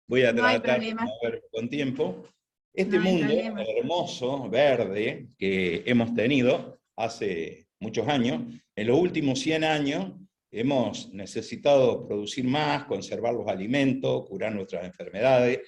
Voy a No hay tratar de problema, mover con tiempo. no Este hay mundo problema. hermoso, verde, que hemos tenido hace muchos años, en los últimos 100 años hemos necesitado producir más, conservar los alimentos, curar nuestras enfermedades.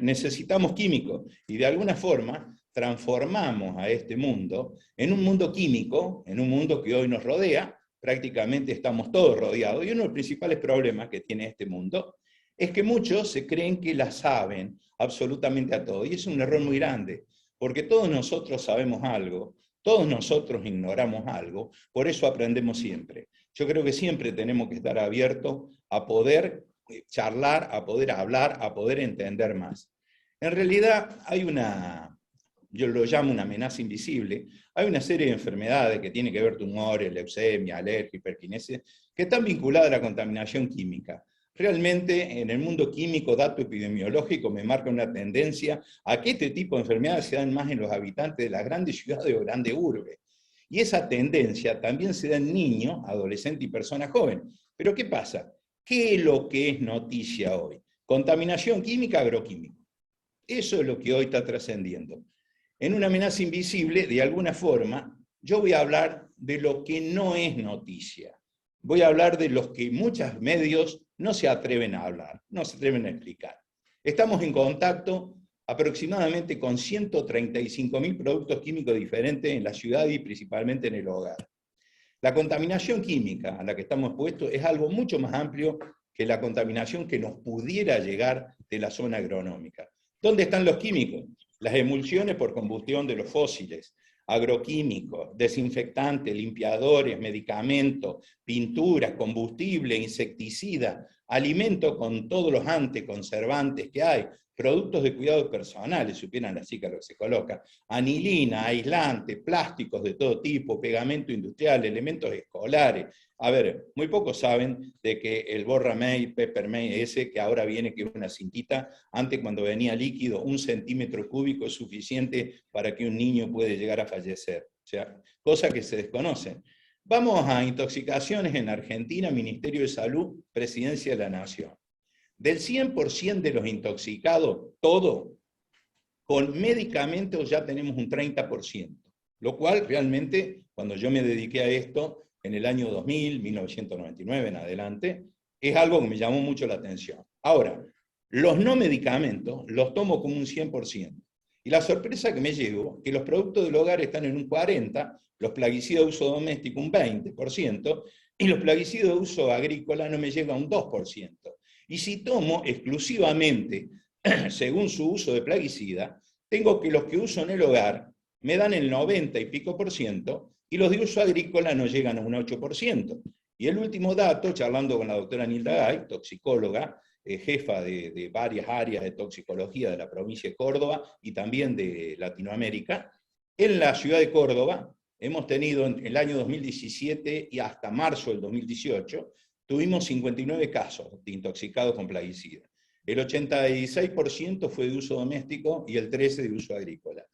Necesitamos químicos y de alguna forma transformamos a este mundo en un mundo químico, en un mundo que hoy nos rodea. Prácticamente estamos todos rodeados, y uno de los principales problemas que tiene este mundo es que muchos se creen que la saben absolutamente a todo, y es un error muy grande, porque todos nosotros sabemos algo, todos nosotros ignoramos algo, por eso aprendemos siempre. Yo creo que siempre tenemos que estar abiertos a poder charlar, a poder hablar, a poder entender más. En realidad hay una, yo lo llamo una amenaza invisible, hay una serie de enfermedades que tienen que ver tumores, leucemia, alergia, hiperquinesia, que están vinculadas a la contaminación química. Realmente en el mundo químico, dato epidemiológico me marca una tendencia a que este tipo de enfermedades se dan más en los habitantes de las grandes ciudades o grandes urbes. Y esa tendencia también se da en niños, adolescentes y personas jóvenes. Pero ¿qué pasa? ¿Qué es lo que es noticia hoy? Contaminación química, agroquímica. Eso es lo que hoy está trascendiendo. En una amenaza invisible, de alguna forma, yo voy a hablar de lo que no es noticia. Voy a hablar de los que muchos medios no se atreven a hablar, no se atreven a explicar. Estamos en contacto aproximadamente con 135.000 productos químicos diferentes en la ciudad y principalmente en el hogar. La contaminación química a la que estamos expuestos es algo mucho más amplio que la contaminación que nos pudiera llegar de la zona agronómica. ¿Dónde están los químicos? Las emulsiones por combustión de los fósiles, agroquímicos, desinfectantes, limpiadores, medicamentos, pinturas, combustible, insecticida, alimentos con todos los anticonservantes que hay, productos de cuidado personal, supieran las chicas lo que se coloca, anilina, aislante, plásticos de todo tipo, pegamento industrial, elementos escolares. A ver, muy pocos saben de que el Borramay, Peppermay, ese que ahora viene, que es una cintita, antes cuando venía líquido, 1 centímetro cúbico es suficiente para que un niño puede llegar a fallecer. O sea, cosas que se desconocen. Vamos a intoxicaciones en Argentina, Ministerio de Salud, Presidencia de la Nación. Del 100% de los intoxicados, todo, con medicamentos ya tenemos un 30%, lo cual realmente, cuando yo me dediqué a esto, en el año 2000, 1999 en adelante, es algo que me llamó mucho la atención. Ahora, los no medicamentos los tomo como un 100%. Y la sorpresa que me llevo, que los productos del hogar están en un 40%, los plaguicidas de uso doméstico un 20%, y los plaguicidas de uso agrícola no me llega a un 2%. Y si tomo exclusivamente según su uso de plaguicida, tengo que los que uso en el hogar me dan el 90 y pico por ciento y los de uso agrícola no llegan a un 8%. Y el último dato, charlando con la doctora Nilda Gay, toxicóloga, jefa de varias áreas de toxicología de la provincia de Córdoba y también de Latinoamérica, en la ciudad de Córdoba hemos tenido en el año 2017 y hasta marzo del 2018, tuvimos 59 casos de intoxicados con plaguicida. El 86% fue de uso doméstico y el 13% de uso agrícola.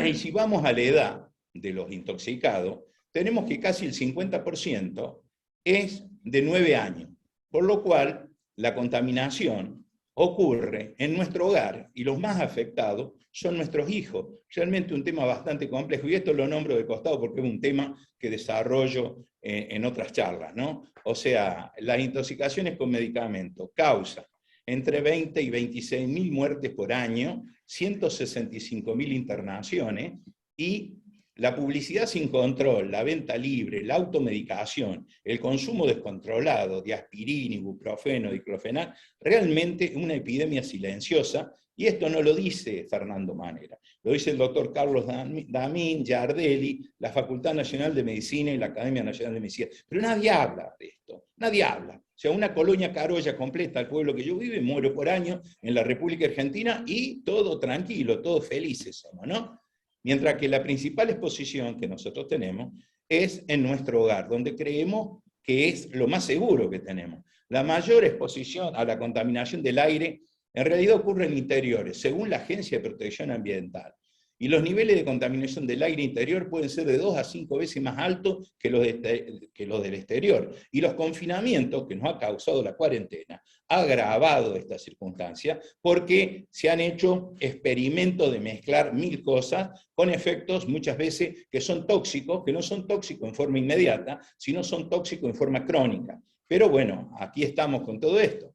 Y si vamos a la edad de los intoxicados, tenemos que casi el 50% es de 9 años, por lo cual la contaminación ocurre en nuestro hogar y los más afectados son nuestros hijos. Realmente un tema bastante complejo, y esto lo nombro de costado porque es un tema que desarrollo en otras charlas, ¿no? O sea, las intoxicaciones con medicamentos causan entre 20 y 26.000 muertes por año, 165.000 internaciones, y la publicidad sin control, la venta libre, la automedicación, el consumo descontrolado de aspirina, ibuprofeno, diclofenac, realmente una epidemia silenciosa, y esto no lo dice Fernando Manera, lo dice el doctor Carlos Damín, Giardelli, la Facultad Nacional de Medicina y la Academia Nacional de Medicina. Pero nadie habla de esto, nadie habla. O sea, una colonia carolla completa al pueblo que yo vivo, muero por año en la República Argentina y todo tranquilo, todos felices somos, ¿no? Mientras que la principal exposición que nosotros tenemos es en nuestro hogar, donde creemos que es lo más seguro que tenemos. La mayor exposición a la contaminación del aire en realidad ocurre en interiores, según la Agencia de Protección Ambiental. Y los niveles de contaminación del aire interior pueden ser de 2 a 5 veces más altos que los del exterior. Y los confinamientos que nos ha causado la cuarentena ha agravado esta circunstancia porque se han hecho experimentos de mezclar 1000 cosas con efectos muchas veces que son tóxicos, que no son tóxicos en forma inmediata, sino son tóxicos en forma crónica. Pero bueno, aquí estamos con todo esto.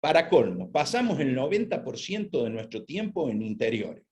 Para colmo, pasamos el 90% de nuestro tiempo en interiores.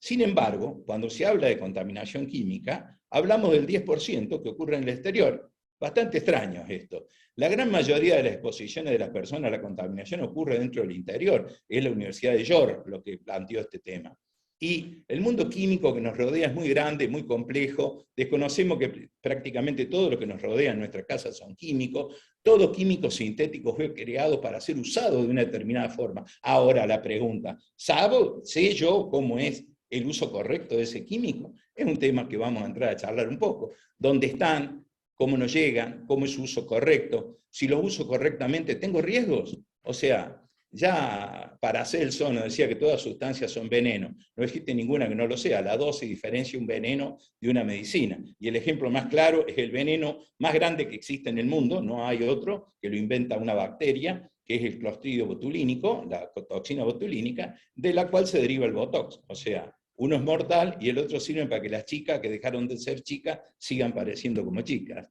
Sin embargo, cuando se habla de contaminación química, hablamos del 10% que ocurre en el exterior. Bastante extraño esto. La gran mayoría de las exposiciones de las personas a la contaminación ocurre dentro del interior. Es la Universidad de York lo que planteó este tema. Y el mundo químico que nos rodea es muy grande, muy complejo. Desconocemos que prácticamente todo lo que nos rodea en nuestra casa son químicos. Todo químico sintético fue creado para ser usado de una determinada forma. Ahora la pregunta, ¿sé yo cómo es el uso correcto de ese químico? Es un tema que vamos a entrar a charlar un poco. ¿Dónde están? ¿Cómo nos llegan? ¿Cómo es su uso correcto? Si los uso correctamente, ¿tengo riesgos? O sea, ya Paracelso nos decía que todas sustancias son veneno. No existe ninguna que no lo sea. La dosis diferencia un veneno de una medicina. Y el ejemplo más claro es el veneno más grande que existe en el mundo. No hay otro, que lo inventa una bacteria, que es el Clostridio botulínico, la toxina botulínica, de la cual se deriva el Botox. O sea, uno es mortal y el otro sirve para que las chicas que dejaron de ser chicas sigan pareciendo como chicas.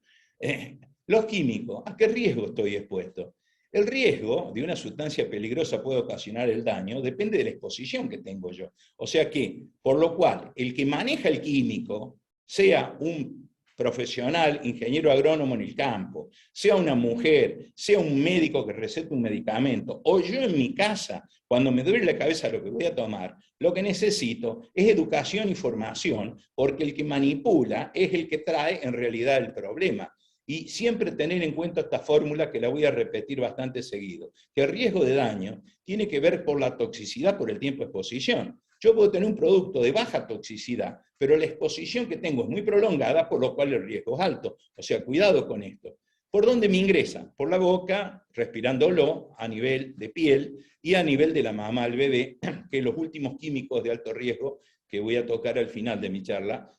Los químicos, ¿a qué riesgo estoy expuesto? El riesgo de una sustancia peligrosa puede ocasionar el daño, depende de la exposición que tengo yo. O sea que, por lo cual, el que maneja el químico, sea un profesional, ingeniero agrónomo en el campo, sea una mujer, sea un médico que receta un medicamento, o yo en mi casa, cuando me duele la cabeza lo que voy a tomar, lo que necesito es educación y formación, porque el que manipula es el que trae en realidad el problema. Y siempre tener en cuenta esta fórmula que la voy a repetir bastante seguido, que el riesgo de daño tiene que ver por la toxicidad por el tiempo de exposición. Yo puedo tener un producto de baja toxicidad, pero la exposición que tengo es muy prolongada, por lo cual el riesgo es alto. O sea, cuidado con esto. ¿Por dónde me ingresa? Por la boca, respirándolo a nivel de piel y a nivel de la mama al bebé, que los últimos químicos de alto riesgo que voy a tocar al final de mi charla,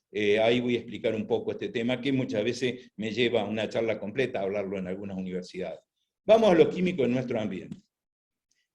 ahí voy a explicar un poco este tema que muchas veces me lleva a una charla completa a hablarlo en algunas universidades. Vamos a los químicos en nuestro ambiente.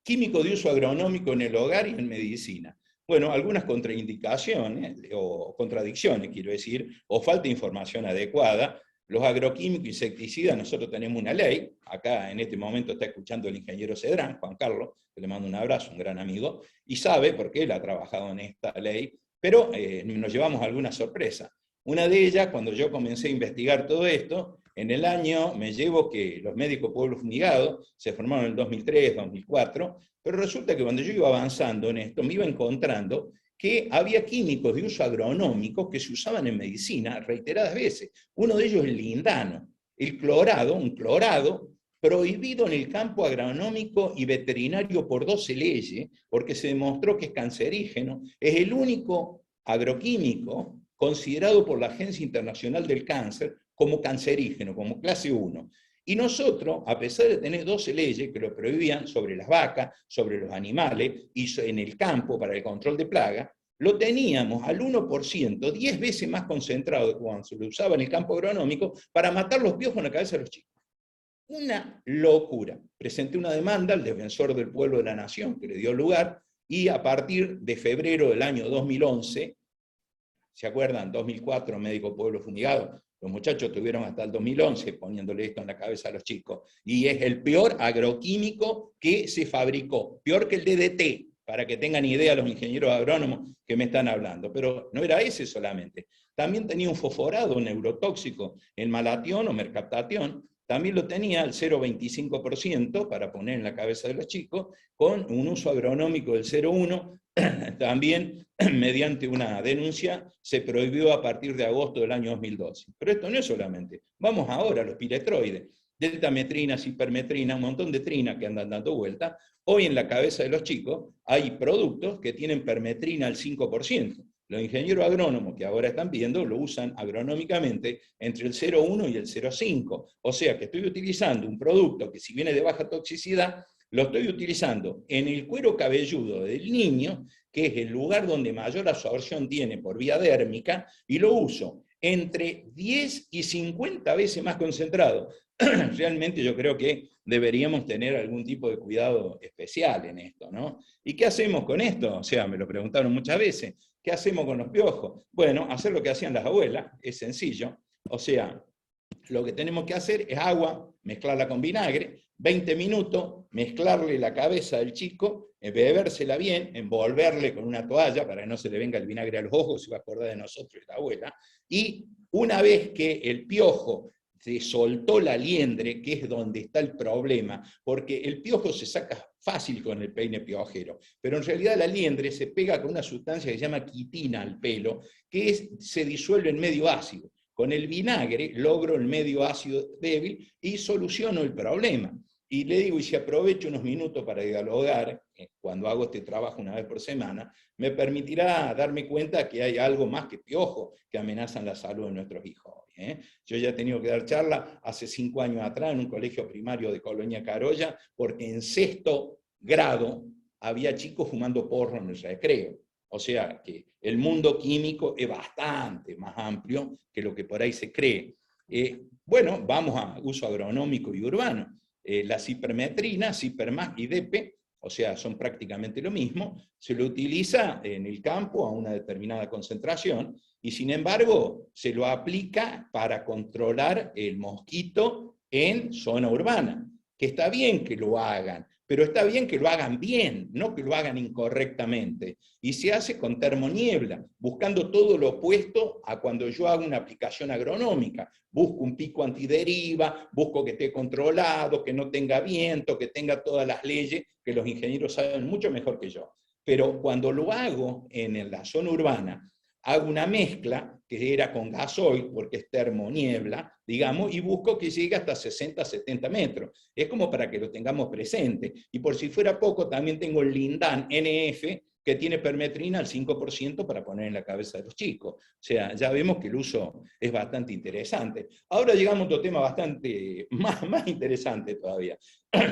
Químicos de uso agronómico en el hogar y en medicina. Bueno, algunas contraindicaciones o contradicciones, quiero decir, o falta de información adecuada. Los agroquímicos, insecticidas, nosotros tenemos una ley, acá en este momento está escuchando el ingeniero Cedrán, Juan Carlos, que le mando un abrazo, un gran amigo, y sabe por qué él ha trabajado en esta ley, pero nos llevamos alguna sorpresa. Una de ellas, cuando yo comencé a investigar todo esto, en el año me llevo que los médicos pueblos fumigados se formaron en el 2003, 2004, pero resulta que cuando yo iba avanzando en esto, me iba encontrando que había químicos de uso agronómico que se usaban en medicina reiteradas veces. Uno de ellos es el lindano, el clorado, un clorado prohibido en el campo agronómico y veterinario por 12 leyes, porque se demostró que es cancerígeno, es el único agroquímico considerado por la Agencia Internacional del Cáncer como cancerígeno, como clase 1. Y nosotros, a pesar de tener 12 leyes que lo prohibían sobre las vacas, sobre los animales y en el campo para el control de plagas, lo teníamos al 1%, 10 veces más concentrado de cuando se lo usaba en el campo agronómico para matar los piojos en la cabeza de los chicos. Una locura. Presenté una demanda al defensor del pueblo de la nación que le dio lugar y a partir de febrero del año 2011, ¿se acuerdan? 2004, médico pueblo fumigado. Los muchachos tuvieron hasta el 2011 poniéndole esto en la cabeza a los chicos. Y es el peor agroquímico que se fabricó. Peor que el DDT, para que tengan idea los ingenieros agrónomos que me están hablando. Pero no era ese solamente. También tenía un fosforado neurotóxico, el malatión o mercaptatión. También lo tenía al 0,25% para poner en la cabeza de los chicos, con un uso agronómico del 0,1%. También, mediante una denuncia, se prohibió a partir de agosto del año 2012. Pero esto no es solamente. Vamos ahora a los piretroides. Deltametrina, cipermetrina, un montón de trinas que andan dando vuelta. Hoy en la cabeza de los chicos hay productos que tienen permetrina al 5%. Los ingenieros agrónomos que ahora están viendo lo usan agronómicamente entre el 0,1 y el 0,5. O sea que estoy utilizando un producto que si viene de baja toxicidad, lo estoy utilizando en el cuero cabelludo del niño, que es el lugar donde mayor absorción tiene por vía dérmica, y lo uso entre 10 y 50 veces más concentrado. Realmente yo creo que deberíamos tener algún tipo de cuidado especial en esto, ¿no? ¿Y qué hacemos con esto? O sea, me lo preguntaron muchas veces. ¿Qué hacemos con los piojos? Bueno, hacer lo que hacían las abuelas, es sencillo. O sea, lo que tenemos que hacer es agua, mezclarla con vinagre, 20 minutos, mezclarle la cabeza del chico, bebérsela bien, envolverle con una toalla para que no se le venga el vinagre a los ojos, se va a acordar de nosotros la abuela, y una vez que el piojo se soltó la liendre, que es donde está el problema, porque el piojo se saca fácil con el peine piojero, pero en realidad la liendre se pega con una sustancia que se llama quitina al pelo, que se disuelve en medio ácido. Con el vinagre logro el medio ácido débil y soluciono el problema. Y le digo, y si aprovecho unos minutos para dialogar, cuando hago este trabajo una vez por semana, me permitirá darme cuenta que hay algo más que piojos que amenazan la salud de nuestros hijos. Yo ya he tenido que dar charla hace 5 años atrás en un colegio primario de Colonia Carolla, porque en 6º grado había chicos fumando porro en el recreo. O sea que el mundo químico es bastante más amplio que lo que por ahí se cree. Bueno, vamos a uso agronómico y urbano. La cipermetrina, Cipermax y DEPE, o sea, son prácticamente lo mismo, se lo utiliza en el campo a una determinada concentración y sin embargo se lo aplica para controlar el mosquito en zona urbana. Que está bien que lo hagan, pero está bien que lo hagan bien, no que lo hagan incorrectamente. Y se hace con termoniebla, buscando todo lo opuesto a cuando yo hago una aplicación agronómica. Busco un pico antideriva, busco que esté controlado, que no tenga viento, que tenga todas las leyes que los ingenieros saben mucho mejor que yo. Pero cuando lo hago en la zona urbana, hago una mezcla que era con gasoil, porque es termoniebla, digamos, y busco que llegue hasta 60, 70 metros. Es como para que lo tengamos presente. Y por si fuera poco, también tengo el Lindan NF, que tiene permetrina al 5% para poner en la cabeza de los chicos. O sea, ya vemos que el uso es bastante interesante. Ahora llegamos a otro tema bastante más interesante todavía.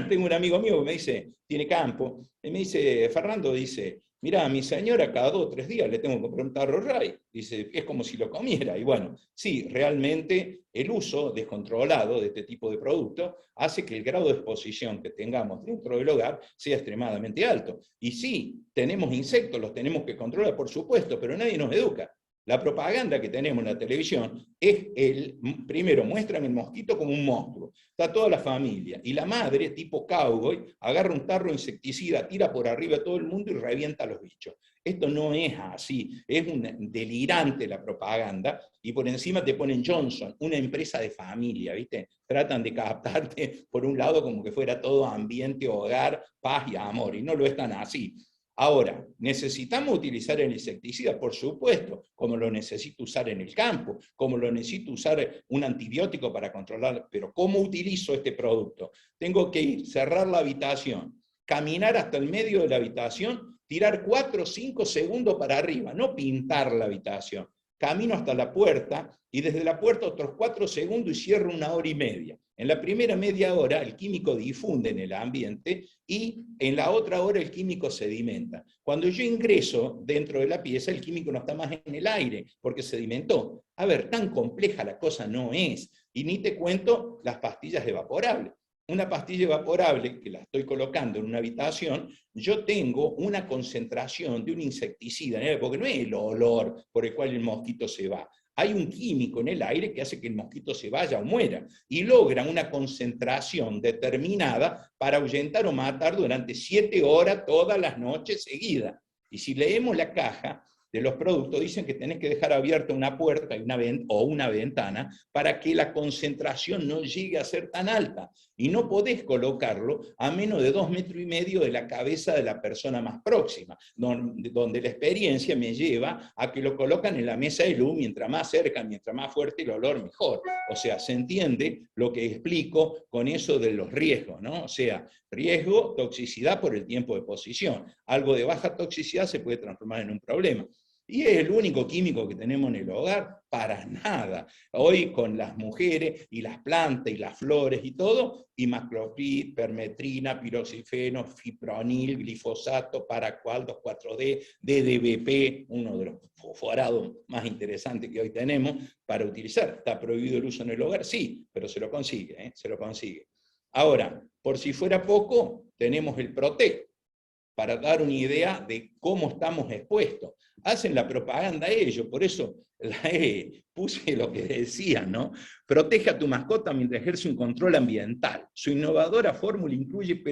Tengo un amigo mío que me dice, tiene campo, y me dice, Fernando, dice, mirá, a mi señora cada 2 o 3 días le tengo que comprar un tarro Ray. Dice, es como si lo comiera. Y bueno, sí, realmente el uso descontrolado de este tipo de productos hace que el grado de exposición que tengamos dentro del hogar sea extremadamente alto. Y sí, tenemos insectos, los tenemos que controlar, por supuesto, pero nadie nos educa. La propaganda que tenemos en la televisión es primero muestran el mosquito como un monstruo, está toda la familia, y la madre, tipo cowboy, agarra un tarro insecticida, tira por arriba a todo el mundo y revienta a los bichos. Esto no es así, es delirante la propaganda, y por encima te ponen Johnson, una empresa de familia, ¿viste? Tratan de captarte por un lado como que fuera todo ambiente, hogar, paz y amor, y no lo es tan así. Ahora, ¿necesitamos utilizar el insecticida? Por supuesto, como lo necesito usar en el campo, como lo necesito usar un antibiótico para controlar, pero ¿cómo utilizo este producto? Tengo que ir, cerrar la habitación, caminar hasta el medio de la habitación, tirar 4 o 5 segundos para arriba, no pintar la habitación. Camino hasta la puerta y desde la puerta otros 4 segundos y cierro 1 hora y media. En la primera media hora el químico difunde en el ambiente y en la otra hora el químico sedimenta. Cuando yo ingreso dentro de la pieza, el químico no está más en el aire porque sedimentó. A ver, tan compleja la cosa no es. Y ni te cuento las pastillas evaporables. Una pastilla evaporable, que la estoy colocando en una habitación, yo tengo una concentración de un insecticida, porque no es el olor por el cual el mosquito se va. Hay un químico en el aire que hace que el mosquito se vaya o muera, y logra una concentración determinada para ahuyentar o matar durante 7 horas todas las noches seguidas. Y si leemos la caja de los productos, dicen que tenés que dejar abierta una puerta o una ventana para que la concentración no llegue a ser tan alta. Y no podés colocarlo a menos de 2,5 metros de la cabeza de la persona más próxima, donde la experiencia me lleva a que lo colocan en la mesa de luz, mientras más cerca, mientras más fuerte el olor, mejor. O sea, se entiende lo que explico con eso de los riesgos, ¿no? O sea, riesgo, toxicidad por el tiempo de exposición. Algo de baja toxicidad se puede transformar en un problema. ¿Y es el único químico que tenemos en el hogar? Para nada. Hoy con las mujeres y las plantas y las flores y todo, imacloprid, permetrina, piroxifeno, fipronil, glifosato, paraquat, 2,4-D, DDBP, uno de los fosforados más interesantes que hoy tenemos para utilizar. ¿Está prohibido el uso en el hogar? Sí, pero se lo consigue, se lo consigue. Ahora, por si fuera poco, tenemos el Protect, para dar una idea de cómo estamos expuestos. Hacen la propaganda ellos, por eso puse lo que decían, ¿no? Protege a tu mascota mientras ejerce un control ambiental. Su innovadora fórmula incluye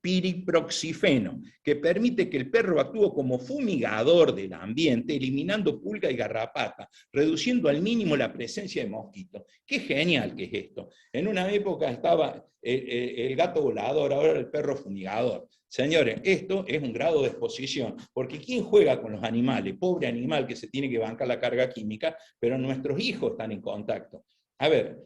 piriproxifeno, que permite que el perro actúe como fumigador del ambiente, eliminando pulga y garrapata, reduciendo al mínimo la presencia de mosquitos. Qué genial que es esto. En una época estaba el gato volador, ahora el perro fumigador. Señores, esto es un grado de exposición, porque ¿quién juega con los animales? Pobre animal que se tiene que bancar la carga química, pero nuestros hijos están en contacto. A ver,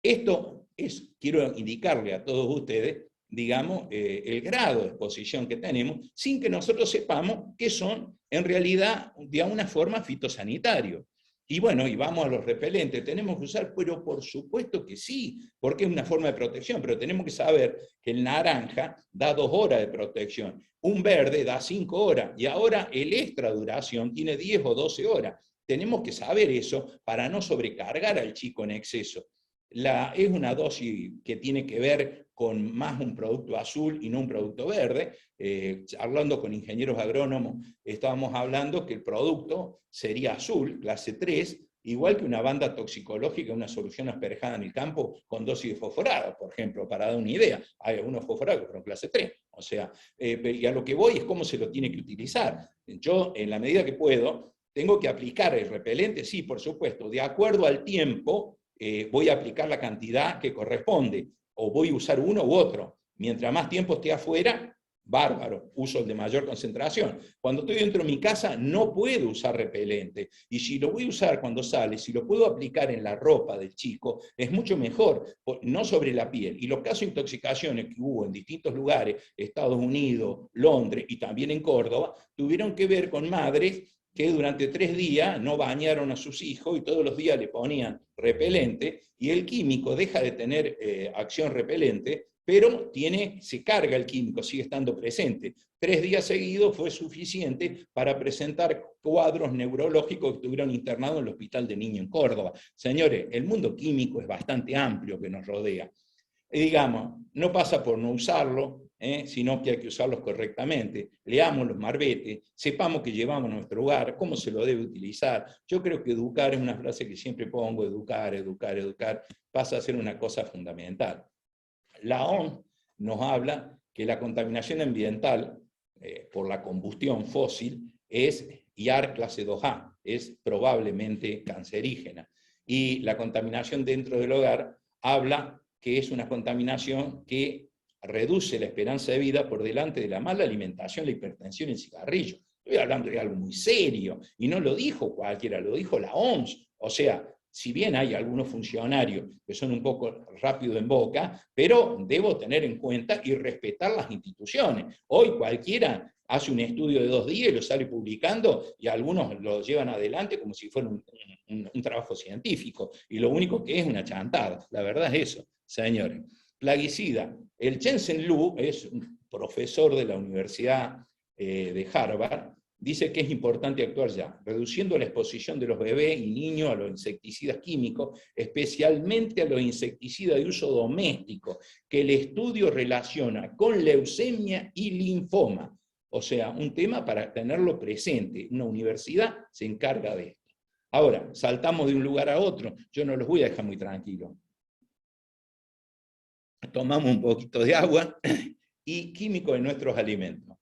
esto es, quiero indicarle a todos ustedes, digamos, el grado de exposición que tenemos, sin que nosotros sepamos que son, en realidad, de alguna forma fitosanitarios. Y bueno, y vamos a los repelentes, ¿tenemos que usar? Pero por supuesto que sí, porque es una forma de protección, pero tenemos que saber que el naranja da 2 horas de protección, un verde da 5 horas, y ahora el extra duración tiene 10 o 12 horas. Tenemos que saber eso para no sobrecargar al chico en exceso. Es una dosis que tiene que ver con más un producto azul y no un producto verde. Hablando con ingenieros agrónomos, estábamos hablando que el producto sería azul, clase 3, igual que una banda toxicológica, una solución asperjada en el campo con dosis de fosforado, por ejemplo, para dar una idea. Hay algunos fosforados que fueron clase 3. O sea, y a lo que voy es cómo se lo tiene que utilizar. Yo, en la medida que puedo, tengo que aplicar el repelente, sí, por supuesto, de acuerdo al tiempo. Voy a aplicar la cantidad que corresponde, o voy a usar uno u otro. Mientras más tiempo esté afuera, bárbaro, uso el de mayor concentración. Cuando estoy dentro de mi casa no puedo usar repelente, y si lo voy a usar cuando sale, si lo puedo aplicar en la ropa del chico, es mucho mejor, no sobre la piel. Y los casos de intoxicaciones que hubo en distintos lugares, Estados Unidos, Londres y también en Córdoba, tuvieron que ver con madres que durante 3 días no bañaron a sus hijos y todos los días le ponían repelente, y el químico deja de tener acción repelente, pero se carga el químico, sigue estando presente. 3 días seguidos fue suficiente para presentar cuadros neurológicos que estuvieron internados en el Hospital de Niños en Córdoba. Señores, el mundo químico es bastante amplio que nos rodea. Y digamos, no pasa por no usarlo, sino que hay que usarlos correctamente. Leamos los marbetes, sepamos que llevamos a nuestro hogar, cómo se lo debe utilizar. Yo creo que educar es una frase que siempre pongo, educar, educar, educar, pasa a ser una cosa fundamental. La OMS nos habla que la contaminación ambiental por la combustión fósil es IAR clase 2A, es probablemente cancerígena. Y la contaminación dentro del hogar habla que es una contaminación que reduce la esperanza de vida por delante de la mala alimentación, la hipertensión y el cigarrillo. Estoy hablando de algo muy serio, y no lo dijo cualquiera, lo dijo la OMS. O sea, si bien hay algunos funcionarios que son un poco rápido en boca, pero debo tener en cuenta y respetar las instituciones. Hoy cualquiera hace un estudio de 2 días y lo sale publicando, y algunos lo llevan adelante como si fuera un trabajo científico, y lo único que es una chantada. La verdad es eso, señores. Plaguicida. El Chen Zhenlu es un profesor de la Universidad de Harvard, dice que es importante actuar ya, reduciendo la exposición de los bebés y niños a los insecticidas químicos, especialmente a los insecticidas de uso doméstico, que el estudio relaciona con leucemia y linfoma. O sea, un tema para tenerlo presente. Una universidad se encarga de esto. Ahora, saltamos de un lugar a otro. Yo no los voy a dejar muy tranquilos. Tomamos un poquito de agua y químicos en nuestros alimentos.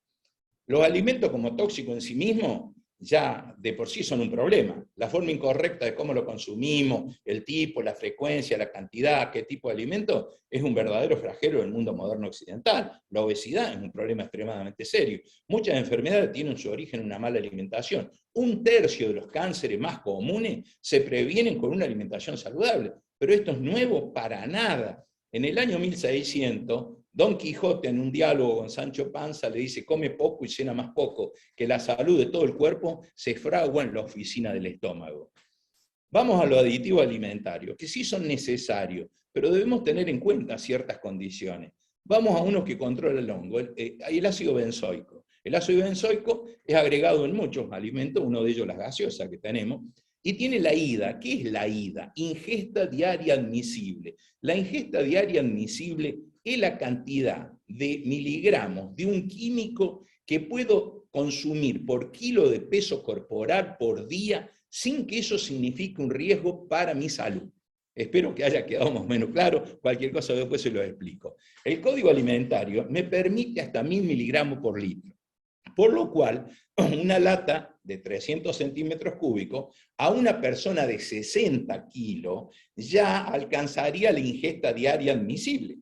Los alimentos como tóxicos en sí mismos ya de por sí son un problema. La forma incorrecta de cómo lo consumimos, el tipo, la frecuencia, la cantidad, qué tipo de alimento, es un verdadero flagelo del mundo moderno occidental. La obesidad es un problema extremadamente serio. Muchas enfermedades tienen su origen en una mala alimentación. 1/3 de los cánceres más comunes se previenen con una alimentación saludable. Pero esto es nuevo para nada. En el año 1600, Don Quijote en un diálogo con Sancho Panza le dice, come poco y cena más poco, que la salud de todo el cuerpo se fragua en la oficina del estómago. Vamos a los aditivos alimentarios, que sí son necesarios, pero debemos tener en cuenta ciertas condiciones. Vamos a uno que controla el hongo, el ácido benzoico. El ácido benzoico es agregado en muchos alimentos, uno de ellos las gaseosas que tenemos, y tiene la IDA. ¿Qué es la IDA? Ingesta diaria admisible. La ingesta diaria admisible es la cantidad de miligramos de un químico que puedo consumir por kilo de peso corporal por día sin que eso signifique un riesgo para mi salud. Espero que haya quedado más o menos claro, cualquier cosa después se lo explico. El código alimentario me permite hasta 1000 miligramos por litro, por lo cual una lata de 300 centímetros cúbicos a una persona de 60 kilos ya alcanzaría la ingesta diaria admisible.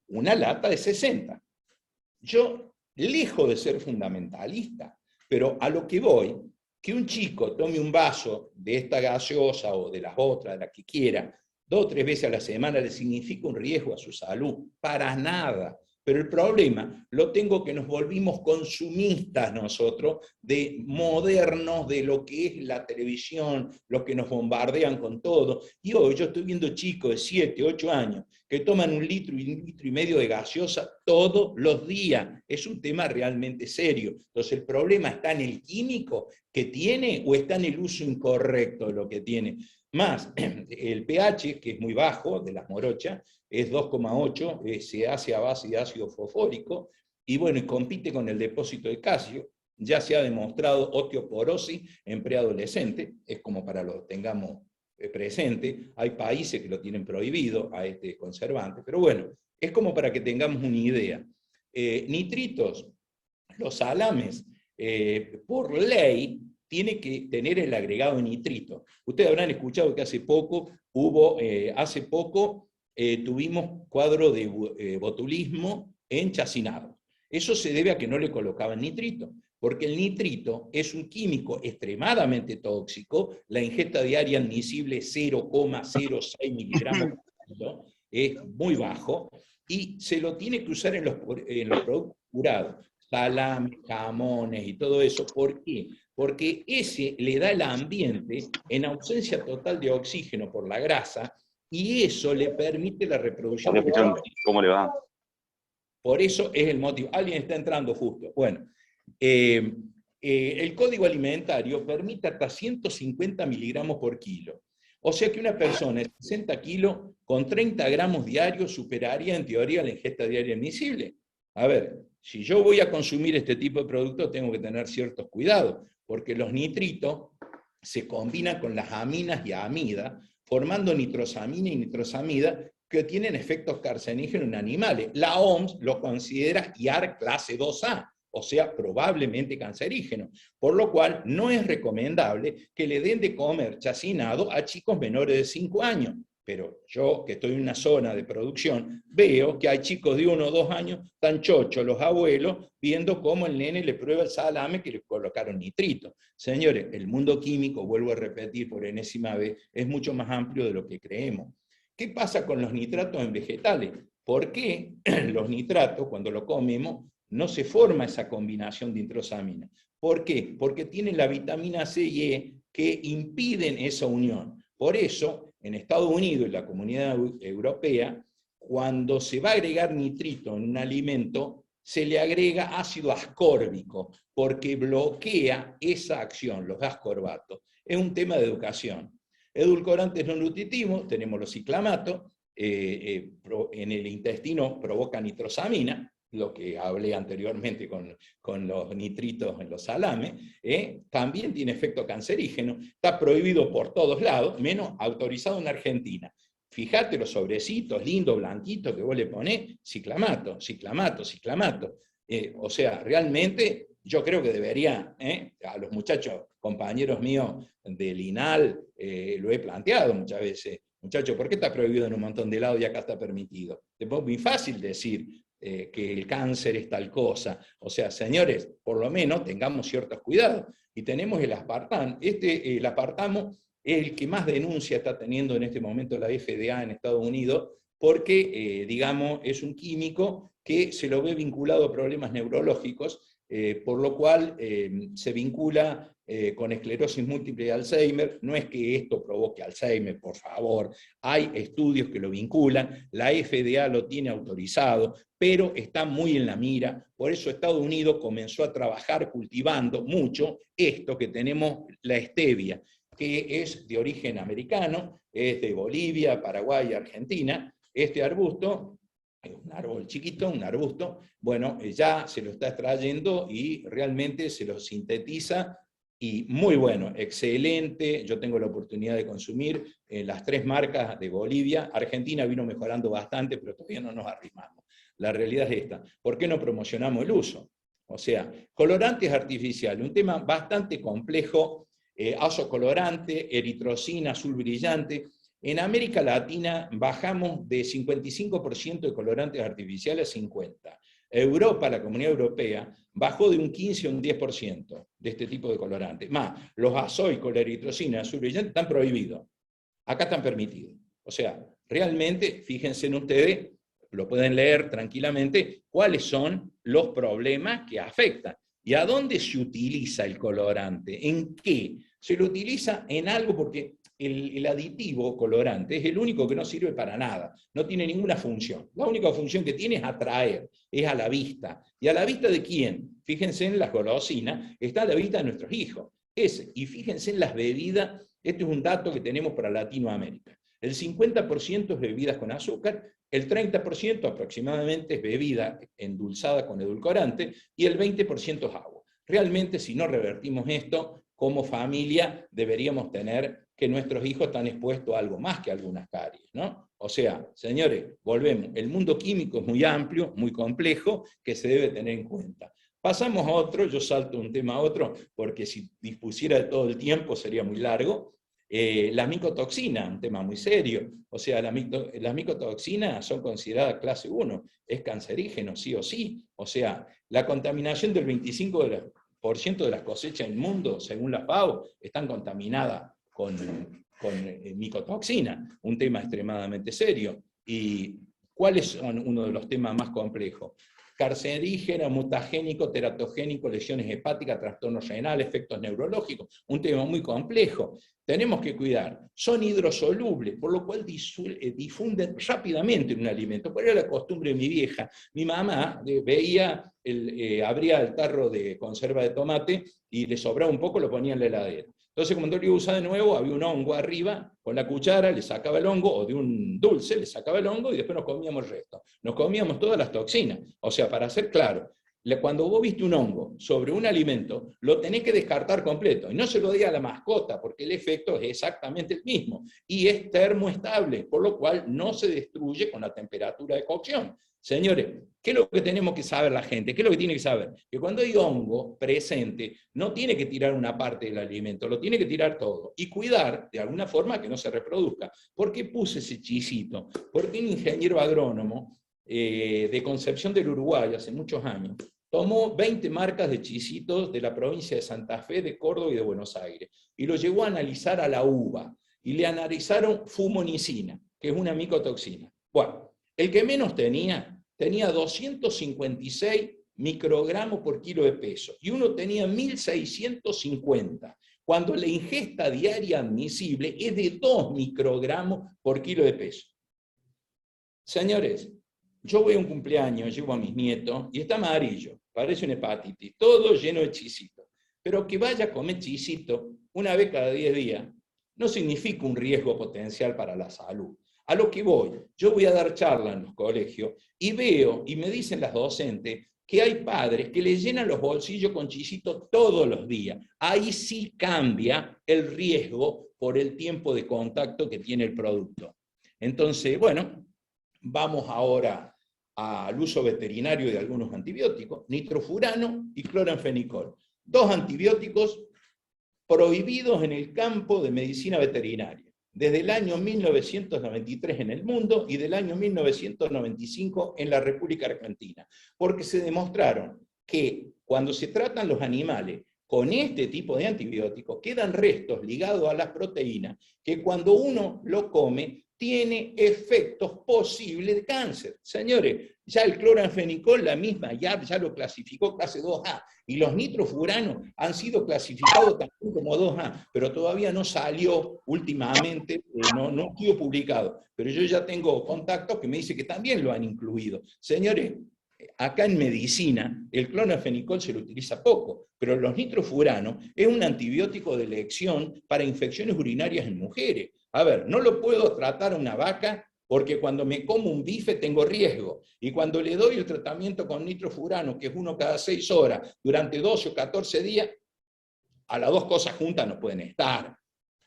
Una lata de 60. Yo, lejos de ser fundamentalista, pero a lo que voy, que un chico tome un vaso de esta gaseosa o de las otras, de la que quiera, 2 o 3 veces a la semana, le significa un riesgo a su salud. Para nada. Pero el problema lo tengo que nos volvimos consumistas nosotros, de modernos, de lo que es la televisión, los que nos bombardean con todo. Y hoy yo estoy viendo chicos de 7, 8 años que toman 1 litro y 1,5 litros de gaseosa todos los días. Es un tema realmente serio. Entonces el problema está en el químico que tiene o está en el uso incorrecto de lo que tiene. Más el pH, que es muy bajo, de las morochas, es 2,8, se hace a base de ácido fosfórico, y bueno, y compite con el depósito de calcio. Ya se ha demostrado osteoporosis en preadolescente, es como para lo tengamos presente. Hay países que lo tienen prohibido a este conservante, pero bueno, es como para que tengamos una idea. Nitritos, los salames, por ley, tiene que tener el agregado de nitrito. Ustedes habrán escuchado que hace poco tuvimos cuadro de botulismo en chacinados. Eso se debe a que no le colocaban nitrito, porque el nitrito es un químico extremadamente tóxico, la ingesta diaria admisible es 0,06 miligramos por kilo, es muy bajo, y se lo tiene que usar en los productos curados, salames, jamones y todo eso. ¿Por qué? Porque ese le da el ambiente en ausencia total de oxígeno por la grasa, y eso le permite la reproducción. ¿Cómo le va? Por eso es el motivo. Alguien está entrando justo. Bueno, el código alimentario permite hasta 150 miligramos por kilo. O sea que una persona de 60 kilos con 30 gramos diarios superaría en teoría la ingesta diaria admisible. A ver, si yo voy a consumir este tipo de productos, tengo que tener ciertos cuidados, porque los nitritos se combinan con las aminas y amida, formando nitrosamina y nitrosamida, que tienen efectos carcinógenos en animales. La OMS lo considera IAR clase 2A, o sea, probablemente cancerígeno, por lo cual no es recomendable que le den de comer chacinado a chicos menores de 5 años. Pero yo, que estoy en una zona de producción, veo que hay chicos de 1 o 2 años, tan chochos los abuelos, viendo cómo el nene le prueba el salame que le colocaron nitrito. Señores, el mundo químico, vuelvo a repetir por enésima vez, es mucho más amplio de lo que creemos. ¿Qué pasa con los nitratos en vegetales? ¿Por qué los nitratos, cuando lo comemos, no se forma esa combinación de nitrosamina? ¿Por qué? Porque tienen la vitamina C y E que impiden esa unión. Por eso, en Estados Unidos y la Comunidad Europea, cuando se va a agregar nitrito en un alimento, se le agrega ácido ascórbico, porque bloquea esa acción, los ascorbatos. Es un tema de educación. Edulcorantes no nutritivos, tenemos los ciclamatos, en el intestino provoca nitrosamina, lo que hablé anteriormente con los nitritos en los salames, también tiene efecto cancerígeno, está prohibido por todos lados, menos autorizado en Argentina. Fíjate los sobrecitos lindos, blanquitos que vos le ponés, ciclamato, ciclamato, ciclamato. O sea, realmente yo creo que debería, a los muchachos, compañeros míos del INAL, lo he planteado muchas veces, muchachos, ¿por qué está prohibido en un montón de lados y acá está permitido? Es muy fácil decir que el cáncer es tal cosa. O sea, señores, por lo menos tengamos ciertos cuidados. Y tenemos el aspartamo. El aspartamo es el que más denuncia está teniendo en este momento la FDA en Estados Unidos, porque, digamos, es un químico que se lo ve vinculado a problemas neurológicos, por lo cual se vincula con esclerosis múltiple y Alzheimer. No es que esto provoque Alzheimer, por favor, hay estudios que lo vinculan, la FDA lo tiene autorizado, pero está muy en la mira. Por eso Estados Unidos comenzó a trabajar cultivando mucho esto que tenemos, la stevia, que es de origen americano, es de Bolivia, Paraguay y Argentina. Este arbusto es un árbol chiquito, un arbusto, bueno, ya se lo está extrayendo y realmente se lo sintetiza, y muy bueno, excelente. Yo tengo la oportunidad de consumir las 3 marcas de Bolivia. Argentina vino mejorando bastante, pero todavía no nos arrimamos. La realidad es esta. ¿Por qué no promocionamos el uso? O sea, colorantes artificiales, un tema bastante complejo, azocolorante, eritrocina, azul brillante. En América Latina bajamos de 55% de colorantes artificiales a 50%. Europa, la Comunidad Europea, bajó de un 15 a un 10% de este tipo de colorantes. Más, los azoicos, la eritrocina, azul brillante están prohibidos. Acá están permitidos. O sea, realmente, fíjense en ustedes, lo pueden leer tranquilamente, cuáles son los problemas que afectan. ¿Y a dónde se utiliza el colorante? ¿En qué? Se lo utiliza en algo porque el aditivo colorante es el único que no sirve para nada, no tiene ninguna función. La única función que tiene es atraer, es a la vista. ¿Y a la vista de quién? Fíjense en las golosinas, está a la vista de nuestros hijos. Y fíjense en las bebidas, este es un dato que tenemos para Latinoamérica. El 50% es bebidas con azúcar, el 30% aproximadamente es bebida endulzada con edulcorante y el 20% es agua. Realmente, si no revertimos esto, como familia deberíamos tener que nuestros hijos están expuestos a algo más que algunas caries, ¿no? O sea, señores, volvemos. El mundo químico es muy amplio, muy complejo, que se debe tener en cuenta. Pasamos a otro, yo salto un tema a otro, porque si dispusiera de todo el tiempo sería muy largo. Las micotoxinas, un tema muy serio. O sea, las micotoxinas son consideradas clase 1, es cancerígeno, sí o sí. O sea, la contaminación del 25% de las cosechas en el mundo, según la FAO, están contaminadas con micotoxina, un tema extremadamente serio. ¿Y cuáles son uno de los temas más complejos? Carcerígeno, mutagénico, teratogénico, lesiones hepáticas, trastornos renales, efectos neurológicos, un tema muy complejo. Tenemos que cuidar. Son hidrosolubles, por lo cual difunden rápidamente en un alimento. ¿Cuál era la costumbre de mi vieja? Mi mamá veía, abría el tarro de conserva de tomate y le sobraba un poco, lo ponía en la heladera. Entonces, cuando lo iba a usar de nuevo, había un hongo arriba, con la cuchara le sacaba el hongo, o de un dulce le sacaba el hongo, y después nos comíamos el resto. Nos comíamos todas las toxinas. O sea, para ser claro, cuando vos viste un hongo sobre un alimento, lo tenés que descartar completo. Y no se lo diga a la mascota, porque el efecto es exactamente el mismo. Y es termoestable, por lo cual no se destruye con la temperatura de cocción. Señores, ¿qué es lo que tenemos que saber la gente? ¿Qué es lo que tiene que saber? Que cuando hay hongo presente, no tiene que tirar una parte del alimento, lo tiene que tirar todo. Y cuidar, de alguna forma, que no se reproduzca. ¿Por qué puse ese chisito? Porque un ingeniero agrónomo de Concepción del Uruguay, hace muchos años, tomó 20 marcas de chisitos de la provincia de Santa Fe, de Córdoba y de Buenos Aires, y lo llevó a analizar a la uva, y le analizaron fumonicina, que es una micotoxina. Bueno, el que menos tenía 256 microgramos por kilo de peso, y uno tenía 1650, cuando la ingesta diaria admisible es de 2 microgramos por kilo de peso. Señores, yo voy a un cumpleaños, llevo a mis nietos, y está amarillo, parece una hepatitis, todo lleno de chisitos. Pero que vaya a comer chisito una vez cada 10 días, no significa un riesgo potencial para la salud. A lo que voy, yo voy a dar charla en los colegios, y veo, y me dicen las docentes, que hay padres que le llenan los bolsillos con chisito todos los días. Ahí sí cambia el riesgo por el tiempo de contacto que tiene el producto. Entonces, bueno, vamos ahora al uso veterinario de algunos antibióticos, nitrofurano y cloranfenicol. 2 antibióticos prohibidos en el campo de medicina veterinaria, desde el año 1993 en el mundo y del año 1995 en la República Argentina, porque se demostraron que cuando se tratan los animales con este tipo de antibióticos, quedan restos ligados a las proteínas que cuando uno lo come tiene efectos posibles de cáncer. Señores, ya el cloranfenicol, la misma IARC ya lo clasificó clase 2A, y los nitrofuranos han sido clasificados también como 2A, pero todavía no salió últimamente, no ha sido publicado, pero yo ya tengo contactos que me dicen que también lo han incluido. Señores, acá en medicina, el clorafenicol se lo utiliza poco, pero los nitrofuranos es un antibiótico de elección para infecciones urinarias en mujeres. A ver, no lo puedo tratar a una vaca porque cuando me como un bife tengo riesgo, y cuando le doy el tratamiento con nitrofurano, que es uno cada 6 horas, durante 12 o 14 días, a las dos cosas juntas no pueden estar.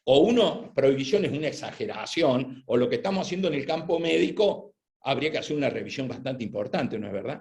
O prohibición es una exageración, o lo que estamos haciendo en el campo médico, habría que hacer una revisión bastante importante, ¿no es verdad?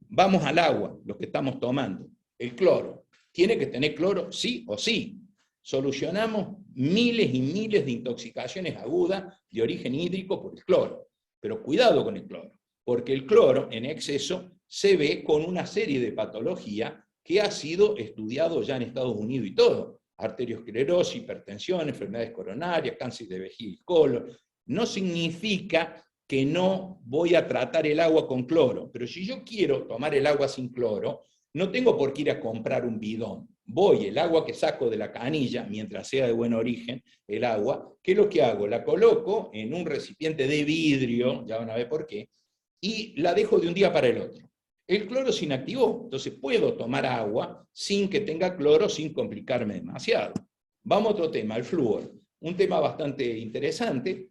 Vamos al agua, lo que estamos tomando. El cloro. ¿Tiene que tener cloro? Sí o sí. Solucionamos miles y miles de intoxicaciones agudas de origen hídrico por el cloro. Pero cuidado con el cloro, porque el cloro en exceso se ve con una serie de patologías que ha sido estudiado ya en Estados Unidos y todo. Arteriosclerosis, hipertensión, enfermedades coronarias, cáncer de vejiga y colon. No significa que no voy a tratar el agua con cloro, pero si yo quiero tomar el agua sin cloro, no tengo por qué ir a comprar un bidón. Voy, el agua que saco de la canilla, mientras sea de buen origen, el agua, ¿qué es lo que hago? La coloco en un recipiente de vidrio, ya van a ver por qué, y la dejo de un día para el otro. El cloro se inactivó, entonces puedo tomar agua sin que tenga cloro, sin complicarme demasiado. Vamos a otro tema, el flúor. Un tema bastante interesante.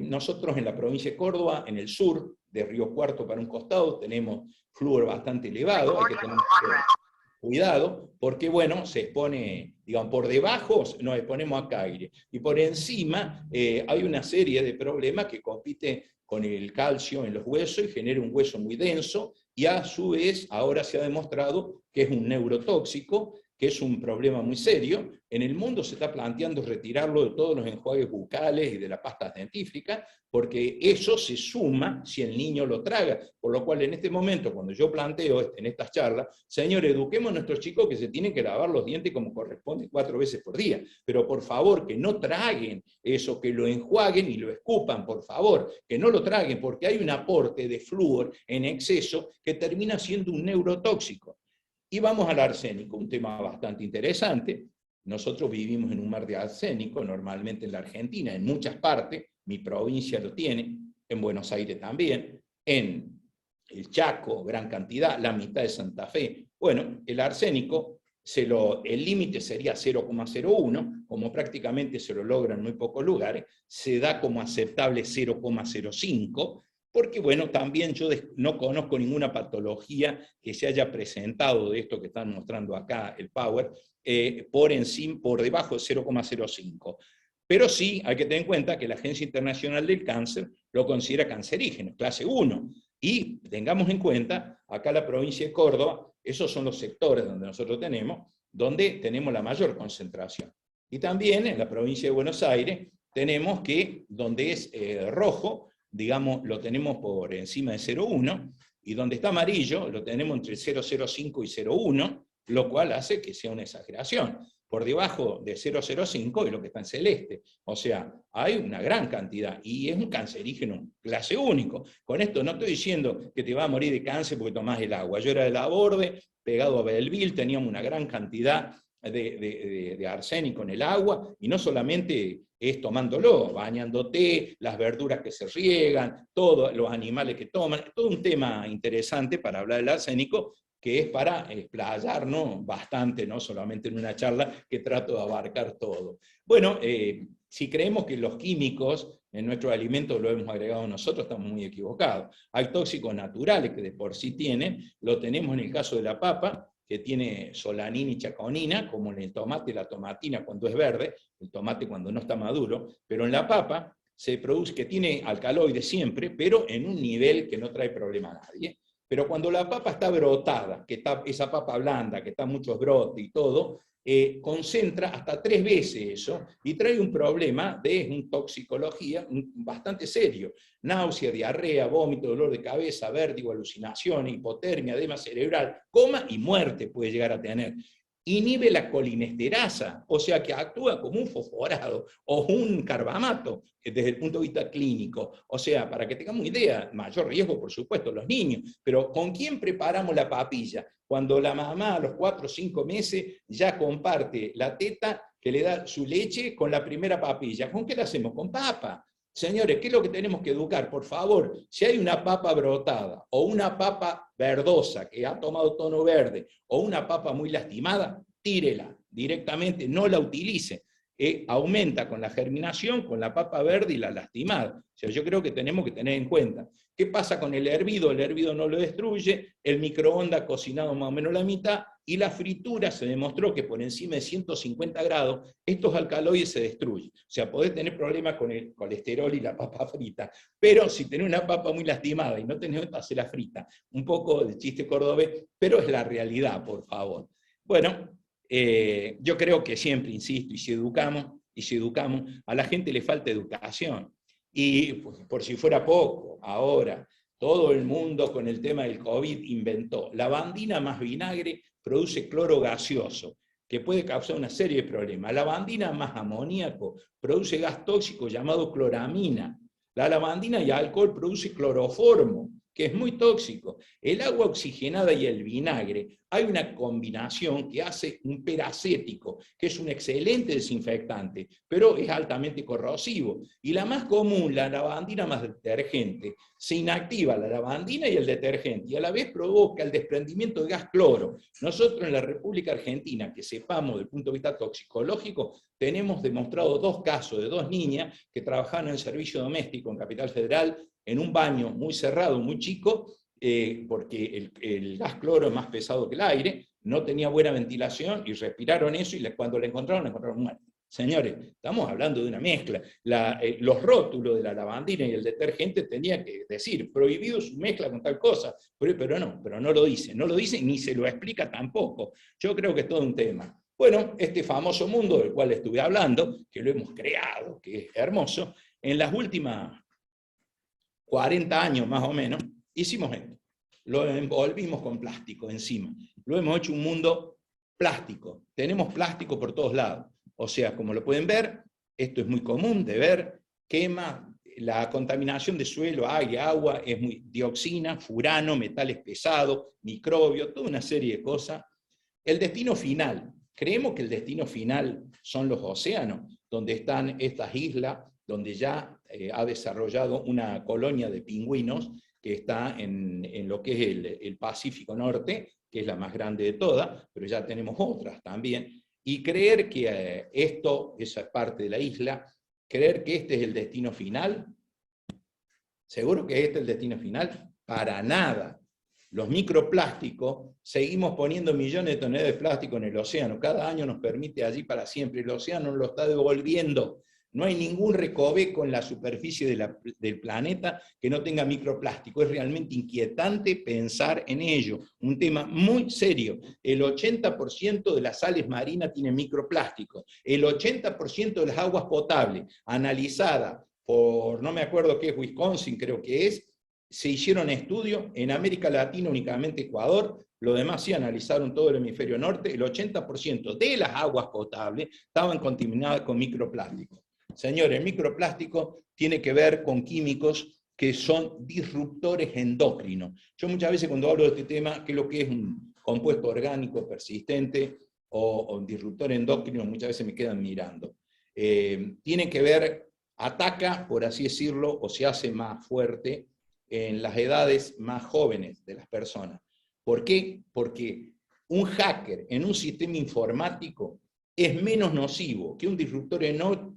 Nosotros en la provincia de Córdoba, en el sur, de Río Cuarto para un costado, tenemos flúor bastante elevado, hay que tener cuidado, porque bueno, se expone, digamos, por debajo nos exponemos a aire, y por encima hay una serie de problemas que compiten con el calcio en los huesos y genera un hueso muy denso, y a su vez ahora se ha demostrado que es un neurotóxico, que es un problema muy serio. En el mundo se está planteando retirarlo de todos los enjuagues bucales y de las pastas dentífricas, porque eso se suma si el niño lo traga. Por lo cual, en este momento, cuando yo planteo en estas charlas, señor, eduquemos a nuestros chicos que se tienen que lavar los dientes como corresponde 4 veces por día. Pero por favor, que no traguen eso, que lo enjuaguen y lo escupan, por favor, que no lo traguen, porque hay un aporte de flúor en exceso que termina siendo un neurotóxico. Y vamos al arsénico, un tema bastante interesante. Nosotros vivimos en un mar de arsénico, normalmente en la Argentina, en muchas partes, mi provincia lo tiene, en Buenos Aires también, en el Chaco, gran cantidad, la mitad de Santa Fe. Bueno, el arsénico, el límite sería 0,01, como prácticamente se lo logra en muy pocos lugares, se da como aceptable 0,05, porque bueno, también yo no conozco ninguna patología que se haya presentado de esto que están mostrando acá, el Power, por debajo de 0,05. Pero sí hay que tener en cuenta que la Agencia Internacional del Cáncer lo considera cancerígeno, clase 1. Y tengamos en cuenta, acá la provincia de Córdoba, esos son los sectores donde nosotros donde tenemos la mayor concentración. Y también en la provincia de Buenos Aires tenemos que, donde es rojo, digamos, lo tenemos por encima de 0,1, y donde está amarillo lo tenemos entre 0,05 y 0,1, lo cual hace que sea una exageración. Por debajo de 0,05 es lo que está en celeste. O sea, hay una gran cantidad, y es un cancerígeno clase único. Con esto no estoy diciendo que te va a morir de cáncer porque tomás el agua. Yo era de Laborde, pegado a Belleville, teníamos una gran cantidad de arsénico en el agua, y no solamente es tomándolo, bañándote, las verduras que se riegan, todos los animales que toman, todo un tema interesante para hablar del arsénico, que es para explayarnos bastante, no solamente en una charla que trato de abarcar todo. Bueno, si creemos que los químicos en nuestros alimentos lo hemos agregado nosotros, estamos muy equivocados. Hay tóxicos naturales que de por sí tienen, lo tenemos en el caso de la papa, que tiene solanina y chaconina, como en el tomate, la tomatina cuando es verde, el tomate cuando no está maduro, pero en la papa se produce, que tiene alcaloides siempre, pero en un nivel que no trae problema a nadie. Pero cuando la papa está brotada, que está esa papa blanda, que está muchos brotes y todo, concentra hasta 3 veces eso, y trae un problema de toxicología bastante serio. Náusea, diarrea, vómito, dolor de cabeza, vértigo, alucinación, hipotermia, edema cerebral, coma y muerte puede llegar a tener. inhibe la colinesterasa, o sea que actúa como un fosforado o un carbamato desde el punto de vista clínico. O sea, para que tengamos idea, mayor riesgo, por supuesto, los niños, pero ¿con quién preparamos la papilla? Cuando la mamá a los 4 o 5 meses ya comparte la teta que le da su leche con la primera papilla. ¿Con qué la hacemos? Con papa. Señores, ¿qué es lo que tenemos que educar? Por favor, si hay una papa brotada o una papa verdosa que ha tomado tono verde o una papa muy lastimada, tírela directamente, no la utilice. Aumenta con la germinación, con la papa verde y la lastimada. O sea, yo creo que tenemos que tener en cuenta. ¿Qué pasa con el hervido? El hervido no lo destruye, el microondas cocinado más o menos la mitad, y la fritura se demostró que por encima de 150 grados estos alcaloides se destruyen. O sea, podés tener problemas con el colesterol y la papa frita, pero si tenés una papa muy lastimada y no tenés otra, hacerla frita. Un poco de chiste cordobés, pero es la realidad, por favor. Bueno, yo creo que siempre, insisto, y si educamos, a la gente le falta educación. Y por si fuera poco, ahora todo el mundo con el tema del COVID inventó lavandina más vinagre produce cloro gaseoso, que puede causar una serie de problemas. La lavandina más amoníaco produce gas tóxico llamado cloramina. La lavandina y alcohol produce cloroformo, que es muy tóxico. El agua oxigenada y el vinagre, hay una combinación que hace un peracético, que es un excelente desinfectante, pero es altamente corrosivo. Y la más común, la lavandina más detergente, se inactiva la lavandina y el detergente, y a la vez provoca el desprendimiento de gas cloro. Nosotros en la República Argentina, que sepamos desde el punto de vista toxicológico, tenemos demostrado 2 casos de 2 niñas que trabajaban en el servicio doméstico en Capital Federal, en un baño muy cerrado, muy chico, porque el gas cloro es más pesado que el aire, no tenía buena ventilación y respiraron eso, y cuando la encontraron muerta. Señores, estamos hablando de una mezcla. Los rótulos de la lavandina y el detergente tenían que decir, prohibido su mezcla con tal cosa, pero no lo dice, ni se lo explica tampoco. Yo creo que es todo un tema. Bueno, este famoso mundo del cual estuve hablando, que lo hemos creado, que es hermoso, en las últimas 40 años más o menos, hicimos esto. Lo envolvimos con plástico encima. Lo hemos hecho un mundo plástico. Tenemos plástico por todos lados. O sea, como lo pueden ver, esto es muy común de ver, quema, la contaminación de suelo, aire, agua, es muy dioxina, furano, metales pesados, microbios, toda una serie de cosas. El destino final. Creemos que el destino final son los océanos, donde están estas islas, donde ya ha desarrollado una colonia de pingüinos que está en lo que es el Pacífico Norte, que es la más grande de todas, pero ya tenemos otras también. Y creer que esa es parte de la isla, creer que este es el destino final, ¿seguro que este es el destino final? Para nada. Los microplásticos, seguimos poniendo millones de toneladas de plástico en el océano, cada año nos permite allí para siempre, el océano lo está devolviendo. No hay ningún recoveco en la superficie del planeta que no tenga microplástico. Es realmente inquietante pensar en ello. Un tema muy serio. El 80% de las sales marinas tienen microplástico. El 80% de las aguas potables, analizadas por, no me acuerdo qué es, Wisconsin creo que es, se hicieron estudios en América Latina, únicamente Ecuador, lo demás sí analizaron todo el hemisferio norte, el 80% de las aguas potables estaban contaminadas con microplástico. Señores, el microplástico tiene que ver con químicos que son disruptores endocrinos. Yo muchas veces cuando hablo de este tema, ¿qué es lo que es un compuesto orgánico persistente o un disruptor endocrino? Muchas veces me quedan mirando. Tiene que ver, ataca, por así decirlo, o se hace más fuerte en las edades más jóvenes de las personas. ¿Por qué? Porque un hacker en un sistema informático es menos nocivo que un disruptor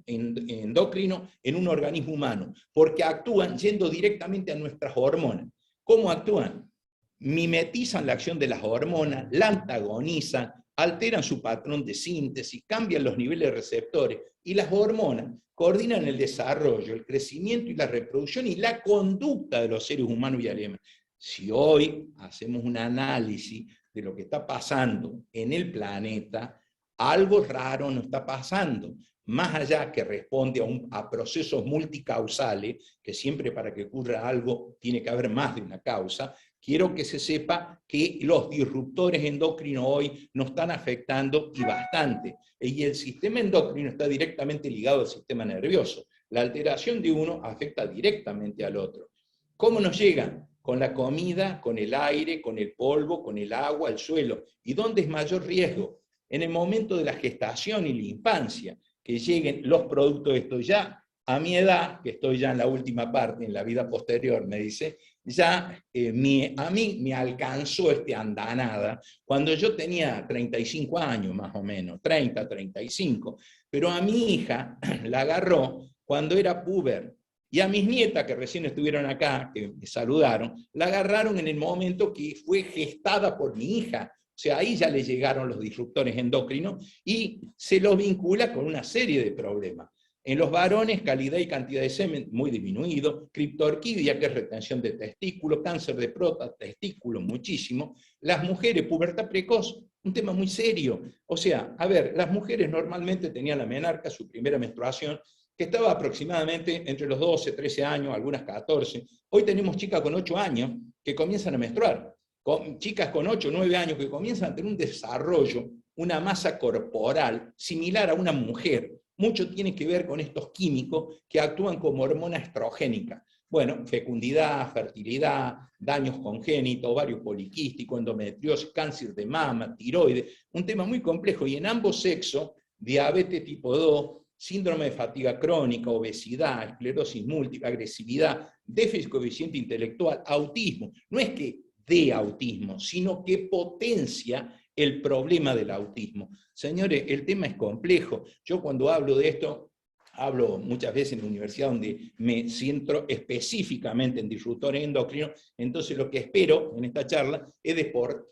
endocrino en un organismo humano, porque actúan yendo directamente a nuestras hormonas. ¿Cómo actúan? Mimetizan la acción de las hormonas, la antagonizan, alteran su patrón de síntesis, cambian los niveles de receptores, y las hormonas coordinan el desarrollo, el crecimiento y la reproducción y la conducta de los seres humanos y animales. Si hoy hacemos un análisis de lo que está pasando en el planeta, algo raro no está pasando, más allá que responde a procesos multicausales, que siempre para que ocurra algo tiene que haber más de una causa, quiero que se sepa que los disruptores endocrinos hoy nos están afectando y bastante. Y el sistema endocrino está directamente ligado al sistema nervioso. La alteración de uno afecta directamente al otro. ¿Cómo nos llegan? Con la comida, con el aire, con el polvo, con el agua, el suelo. ¿Y dónde es mayor riesgo? En el momento de la gestación y la infancia, que lleguen los productos de esto ya. A mi edad, que estoy ya en la última parte, en la vida posterior, me dice, ya a mí me alcanzó andanada cuando yo tenía 35 años más o menos, 30, 35, pero a mi hija la agarró cuando era puber, y a mis nietas que recién estuvieron acá, que me saludaron, la agarraron en el momento que fue gestada por mi hija. O sea, ahí ya le llegaron los disruptores endocrinos y se los vincula con una serie de problemas. En los varones, calidad y cantidad de semen muy disminuido, criptorquidia, que es retención de testículo, cáncer de próstata, testículo, muchísimo. Las mujeres, pubertad precoz, un tema muy serio. O sea, a ver, las mujeres normalmente tenían la menarca, su primera menstruación, que estaba aproximadamente entre los 12, 13 años, algunas 14. Hoy tenemos chicas con 8 años que comienzan a menstruar. Con chicas con 8 o 9 años que comienzan a tener un desarrollo, una masa corporal similar a una mujer. Mucho tiene que ver con estos químicos que actúan como hormona estrogénica. Bueno, fecundidad, fertilidad, daños congénitos, ovario poliquístico, endometriosis, cáncer de mama, tiroides, un tema muy complejo. Y en ambos sexos, diabetes tipo 2, síndrome de fatiga crónica, obesidad, esclerosis múltiple, agresividad, déficit coeficiente intelectual, autismo. No es que de autismo, sino que potencia el problema del autismo. Señores, el tema es complejo. Yo cuando hablo de esto, hablo muchas veces en la universidad donde me centro específicamente en disruptores endocrinos, entonces lo que espero en esta charla es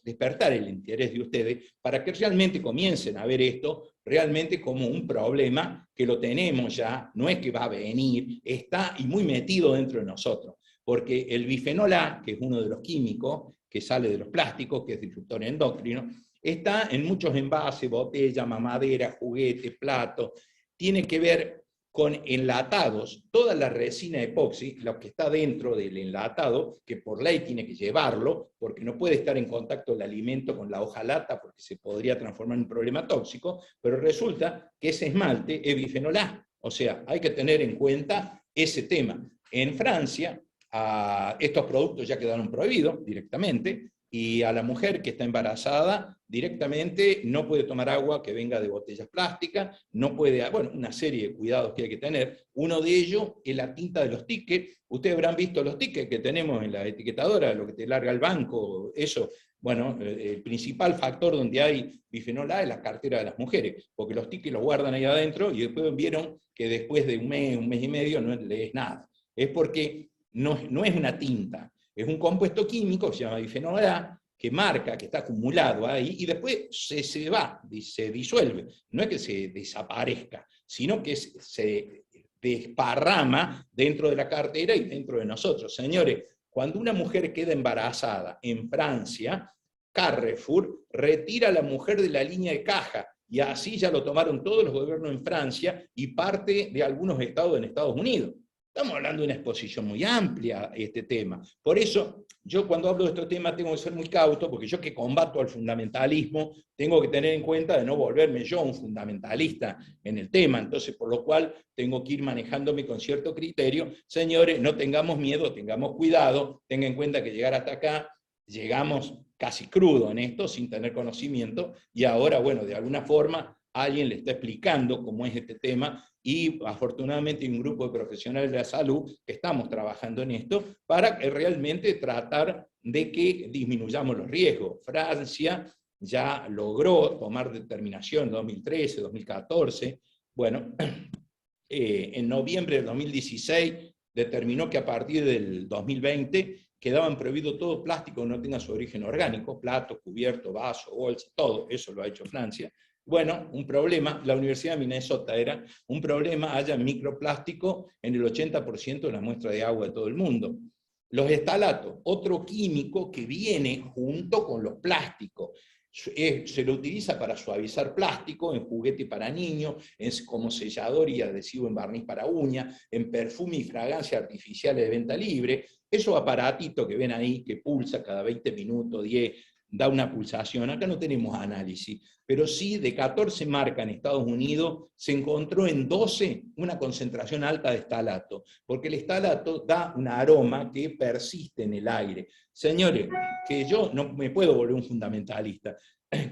despertar el interés de ustedes para que realmente comiencen a ver esto realmente como un problema que lo tenemos ya, no es que va a venir, está y muy metido dentro de nosotros. Porque el bifenol A, que es uno de los químicos que sale de los plásticos, que es disruptor endocrino, está en muchos envases, botellas, mamaderas, juguetes, platos, tiene que ver con enlatados, toda la resina epoxi, lo que está dentro del enlatado, que por ley tiene que llevarlo, porque no puede estar en contacto el alimento con la hojalata, porque se podría transformar en un problema tóxico, pero resulta que ese esmalte es bifenol A. O sea, hay que tener en cuenta ese tema. En Francia, estos productos ya quedaron prohibidos directamente, y a la mujer que está embarazada directamente no puede tomar agua que venga de botellas plásticas, no puede, bueno, una serie de cuidados que hay que tener. Uno de ellos es la tinta de los tickets. Ustedes habrán visto los tickets que tenemos en la etiquetadora, lo que te larga el banco, eso. Bueno, el principal factor donde hay bifenol A es la cartera de las mujeres, porque los tickets los guardan ahí adentro y después vieron que después de un mes y medio no lees nada. Es porque no es una tinta, es un compuesto químico que se llama bifenol A, que marca que está acumulado ahí y después se va, se disuelve. No es que se desaparezca, sino que se desparrama dentro de la cartera y dentro de nosotros. Señores, cuando una mujer queda embarazada en Francia, Carrefour retira a la mujer de la línea de caja, y así ya lo tomaron todos los gobiernos en Francia y parte de algunos estados en Estados Unidos. Estamos hablando de una exposición muy amplia este tema. Por eso, yo cuando hablo de este tema tengo que ser muy cauto, porque yo que combato al fundamentalismo, tengo que tener en cuenta de no volverme yo un fundamentalista en el tema. Entonces, por lo cual, tengo que ir manejándome con cierto criterio. Señores, no tengamos miedo, tengamos cuidado, tengan en cuenta que llegar hasta acá, llegamos casi crudo en esto, sin tener conocimiento, y ahora, bueno, de alguna forma, alguien le está explicando cómo es este tema, y afortunadamente hay un grupo de profesionales de la salud que estamos trabajando en esto para realmente tratar de que disminuyamos los riesgos. Francia ya logró tomar determinación en 2013, 2014, bueno, en noviembre de 2016 determinó que a partir del 2020 quedaban prohibidos todo plástico que no tenga su origen orgánico, platos, cubiertos, vasos, bolsas, todo, eso lo ha hecho Francia. Bueno, un problema, la Universidad de Minnesota era un problema, haya microplástico en el 80% de la muestra de agua de todo el mundo. Los estalatos, otro químico que viene junto con los plásticos. Se lo utiliza para suavizar plástico, en juguete para niños, como sellador y adhesivo en barniz para uña, en perfume y fragancia artificiales de venta libre. Esos aparatitos que ven ahí, que pulsa cada 20 minutos, 10, da una pulsación. Acá no tenemos análisis, pero sí de 14 marcas en Estados Unidos se encontró en 12 una concentración alta de estalato, porque el estalato da un aroma que persiste en el aire. Señores, que yo no me puedo volver un fundamentalista,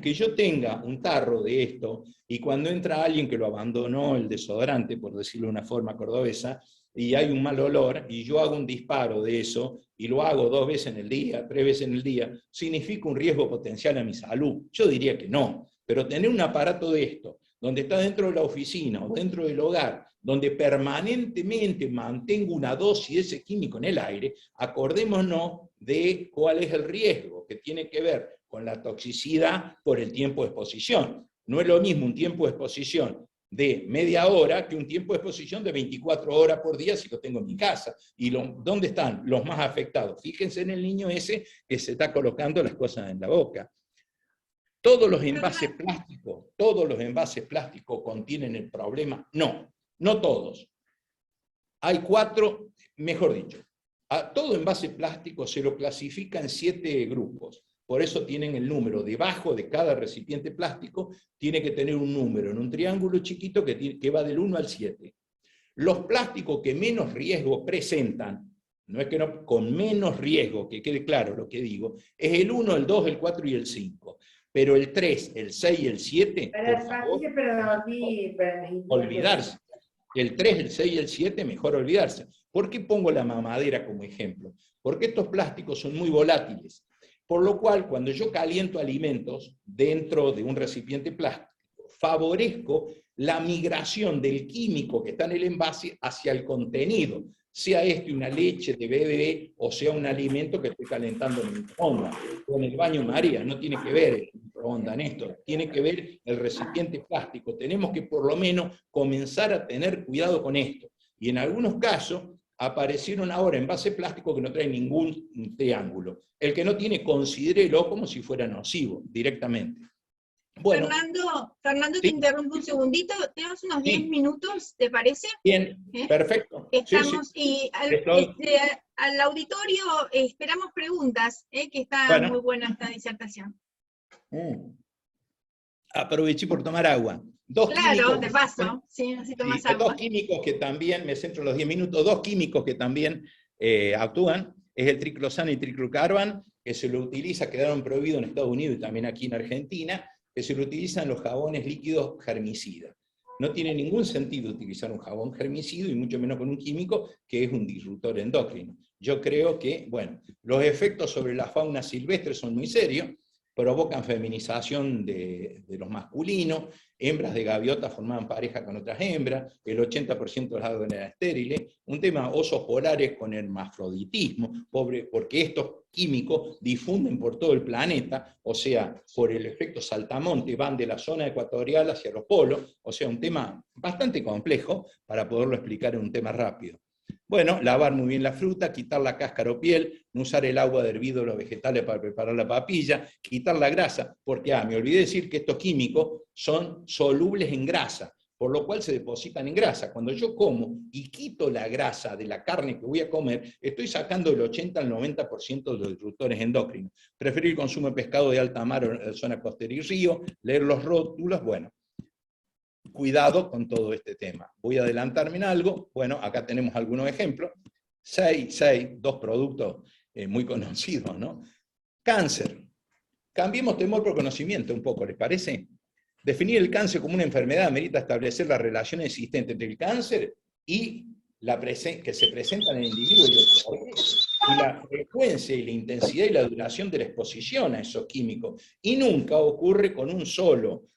que yo tenga un tarro de esto y cuando entra alguien que lo abandonó el desodorante, por decirlo de una forma cordobesa, y hay un mal olor, y yo hago un disparo de eso, y lo hago 2 veces en el día, 3 veces en el día, ¿significa un riesgo potencial a mi salud? Yo diría que no, pero tener un aparato de esto, donde está dentro de la oficina o dentro del hogar, donde permanentemente mantengo una dosis de ese químico en el aire, acordémonos de cuál es el riesgo, que tiene que ver con la toxicidad por el tiempo de exposición. No es lo mismo un tiempo de exposición de media hora que un tiempo de exposición de 24 horas por día si lo tengo en mi casa. ¿Y dónde están los más afectados? Fíjense en el niño ese que se está colocando las cosas en la boca. ¿Todos los envases plásticos contienen el problema? No, no todos. Hay 4, mejor dicho, a todo envase plástico se lo clasifica en 7 grupos. Por eso tienen el número debajo de cada recipiente plástico, tiene que tener un número en un triángulo chiquito que va del 1 al 7. Los plásticos que menos riesgo presentan, no es que no, con menos riesgo, que quede claro lo que digo, es el 1, el 2, el 4 y el 5. Pero el 3, el 6 y el 7, por favor, olvidarse. El 3, el 6 y el 7, mejor olvidarse. ¿Por qué pongo la mamadera como ejemplo? Porque estos plásticos son muy volátiles. Por lo cual, cuando yo caliento alimentos dentro de un recipiente plástico, favorezco la migración del químico que está en el envase hacia el contenido, sea este una leche de bebé o sea un alimento que estoy calentando en el microondas o en el baño María. No tiene que ver el microondas en esto, tiene que ver el recipiente plástico. Tenemos que por lo menos comenzar a tener cuidado con esto. Y en algunos casos aparecieron ahora envases plásticos que no traen ningún triángulo. El que no tiene, considérelo como si fuera nocivo, directamente. Bueno, Fernando, sí, te interrumpo un segundito, tenemos unos 10 sí, minutos, ¿te parece? bien, perfecto. Estamos, Sí, y al auditorio esperamos preguntas, que está bueno, muy buena esta disertación. aproveché por tomar agua. Claro, de paso, sí, necesito más agua. 2 químicos que también, me centro en los 10 minutos, 2 químicos que también actúan, es el triclosano y triclocarban, que se lo utiliza, quedaron prohibidos en Estados Unidos y también aquí en Argentina, que se lo utilizan los jabones líquidos germicidas. No tiene ningún sentido utilizar un jabón germicida, y mucho menos con un químico que es un disruptor endocrino. Yo creo que, bueno, los efectos sobre la fauna silvestre son muy serios, provocan feminización de los masculinos, hembras de gaviota formaban pareja con otras hembras, el 80% de las aves eran estériles, un tema osos polares con hermafroditismo, porque estos químicos difunden por todo el planeta, o sea, por el efecto saltamonte, van de la zona ecuatorial hacia los polos, o sea, un tema bastante complejo para poderlo explicar en un tema rápido. Bueno, lavar muy bien la fruta, quitar la cáscara o piel, no usar el agua de hervido de los vegetales para preparar la papilla, quitar la grasa, porque me olvidé decir que estos químicos son solubles en grasa, por lo cual se depositan en grasa. Cuando yo como y quito la grasa de la carne que voy a comer, estoy sacando el 80 al 90% de los disruptores endocrinos. Preferir el consumo de pescado de alta mar o en zona costera y río, leer los rótulos, bueno. Cuidado con todo este tema. Voy a adelantarme en algo. Bueno, acá tenemos algunos ejemplos. 2 productos muy conocidos, ¿no? Cáncer. Cambiemos temor por conocimiento un poco, ¿les parece? Definir el cáncer como una enfermedad amerita establecer la relación existente entre el cáncer y que se presenta en el individuo y la frecuencia y la intensidad y la duración de la exposición a esos químicos. Y nunca ocurre con un solo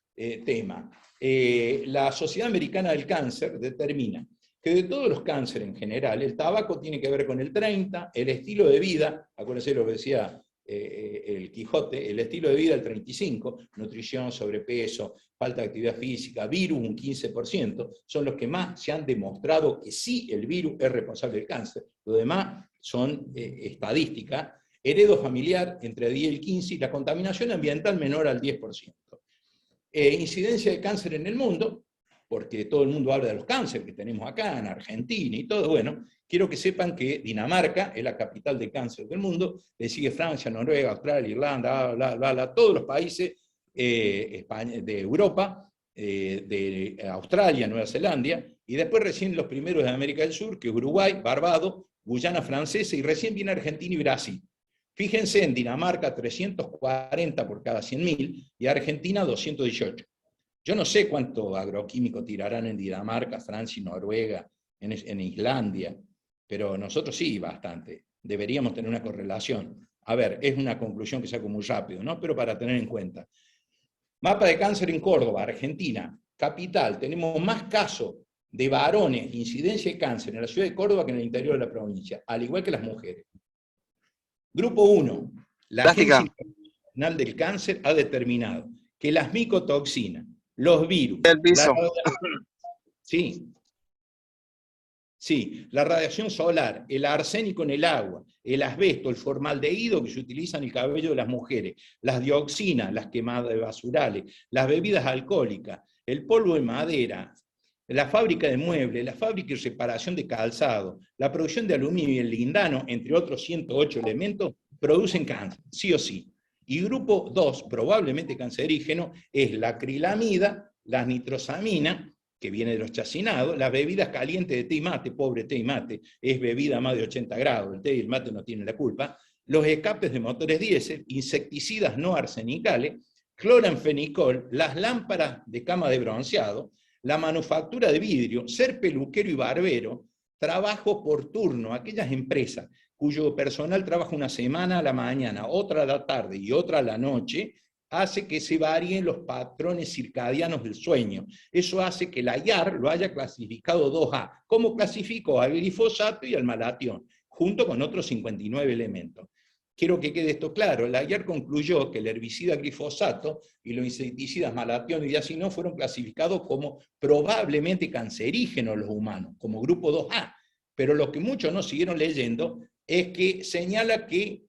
tema. La Sociedad Americana del Cáncer determina que de todos los cánceres en general, el tabaco tiene que ver con el 30, el estilo de vida, acuérdense lo que decía el Quijote, el estilo de vida el 35, nutrición, sobrepeso, falta de actividad física, virus un 15%, son los que más se han demostrado que sí el virus es responsable del cáncer. Lo demás son estadísticas. heredo familiar entre 10 y el 15%, y la contaminación ambiental menor al 10%. Incidencia de cáncer en el mundo, porque todo el mundo habla de los cánceres que tenemos acá, en Argentina y todo. Bueno, quiero que sepan que Dinamarca es la capital de cáncer del mundo, le sigue Francia, Noruega, Australia, Irlanda, todos los países de Europa, de Australia, Nueva Zelanda, y después recién los primeros de América del Sur, que es Uruguay, Barbados, Guyana Francesa, y recién viene Argentina y Brasil. Fíjense, en Dinamarca 340 por cada 100.000 y Argentina 218. Yo no sé cuánto agroquímico tirarán en Dinamarca, Francia y Noruega, en Islandia, pero nosotros sí, bastante. Deberíamos tener una correlación. A ver, es una conclusión que saco muy rápido, ¿no? Pero para tener en cuenta. Mapa de cáncer en Córdoba, Argentina, capital. Tenemos más casos de varones, incidencia de cáncer en la ciudad de Córdoba que en el interior de la provincia, al igual que las mujeres. Grupo 1. La Agencia Internacional del Cáncer ha determinado que las micotoxinas, los virus, la radiación solar, el arsénico en el agua, el asbesto, el formaldehído que se utiliza en el cabello de las mujeres, las dioxinas, las quemadas de basurales, las bebidas alcohólicas, el polvo de madera, la fábrica de muebles, la fábrica de reparación de calzado, la producción de aluminio y el lindano, entre otros 108 elementos, producen cáncer, sí o sí. Y grupo 2, probablemente cancerígeno, es la acrilamida, la nitrosamina, que viene de los chacinados, las bebidas calientes de té y mate, pobre té y mate, es bebida a más de 80 grados, el té y el mate no tienen la culpa, los escapes de motores diésel, insecticidas no arsenicales, cloranfenicol, las lámparas de cama de bronceado, la manufactura de vidrio, ser peluquero y barbero, trabajo por turno, aquellas empresas cuyo personal trabaja una semana a la mañana, otra a la tarde y otra a la noche, hace que se varíen los patrones circadianos del sueño. Eso hace que la IAR lo haya clasificado 2A. ¿Cómo clasificó? Al glifosato y al malatión, junto con otros 59 elementos. Quiero que quede esto claro. La IAR concluyó que el herbicida glifosato y los insecticidas malatión y diacinón fueron clasificados como probablemente cancerígenos los humanos, como grupo 2A. Pero lo que muchos no siguieron leyendo es que señala que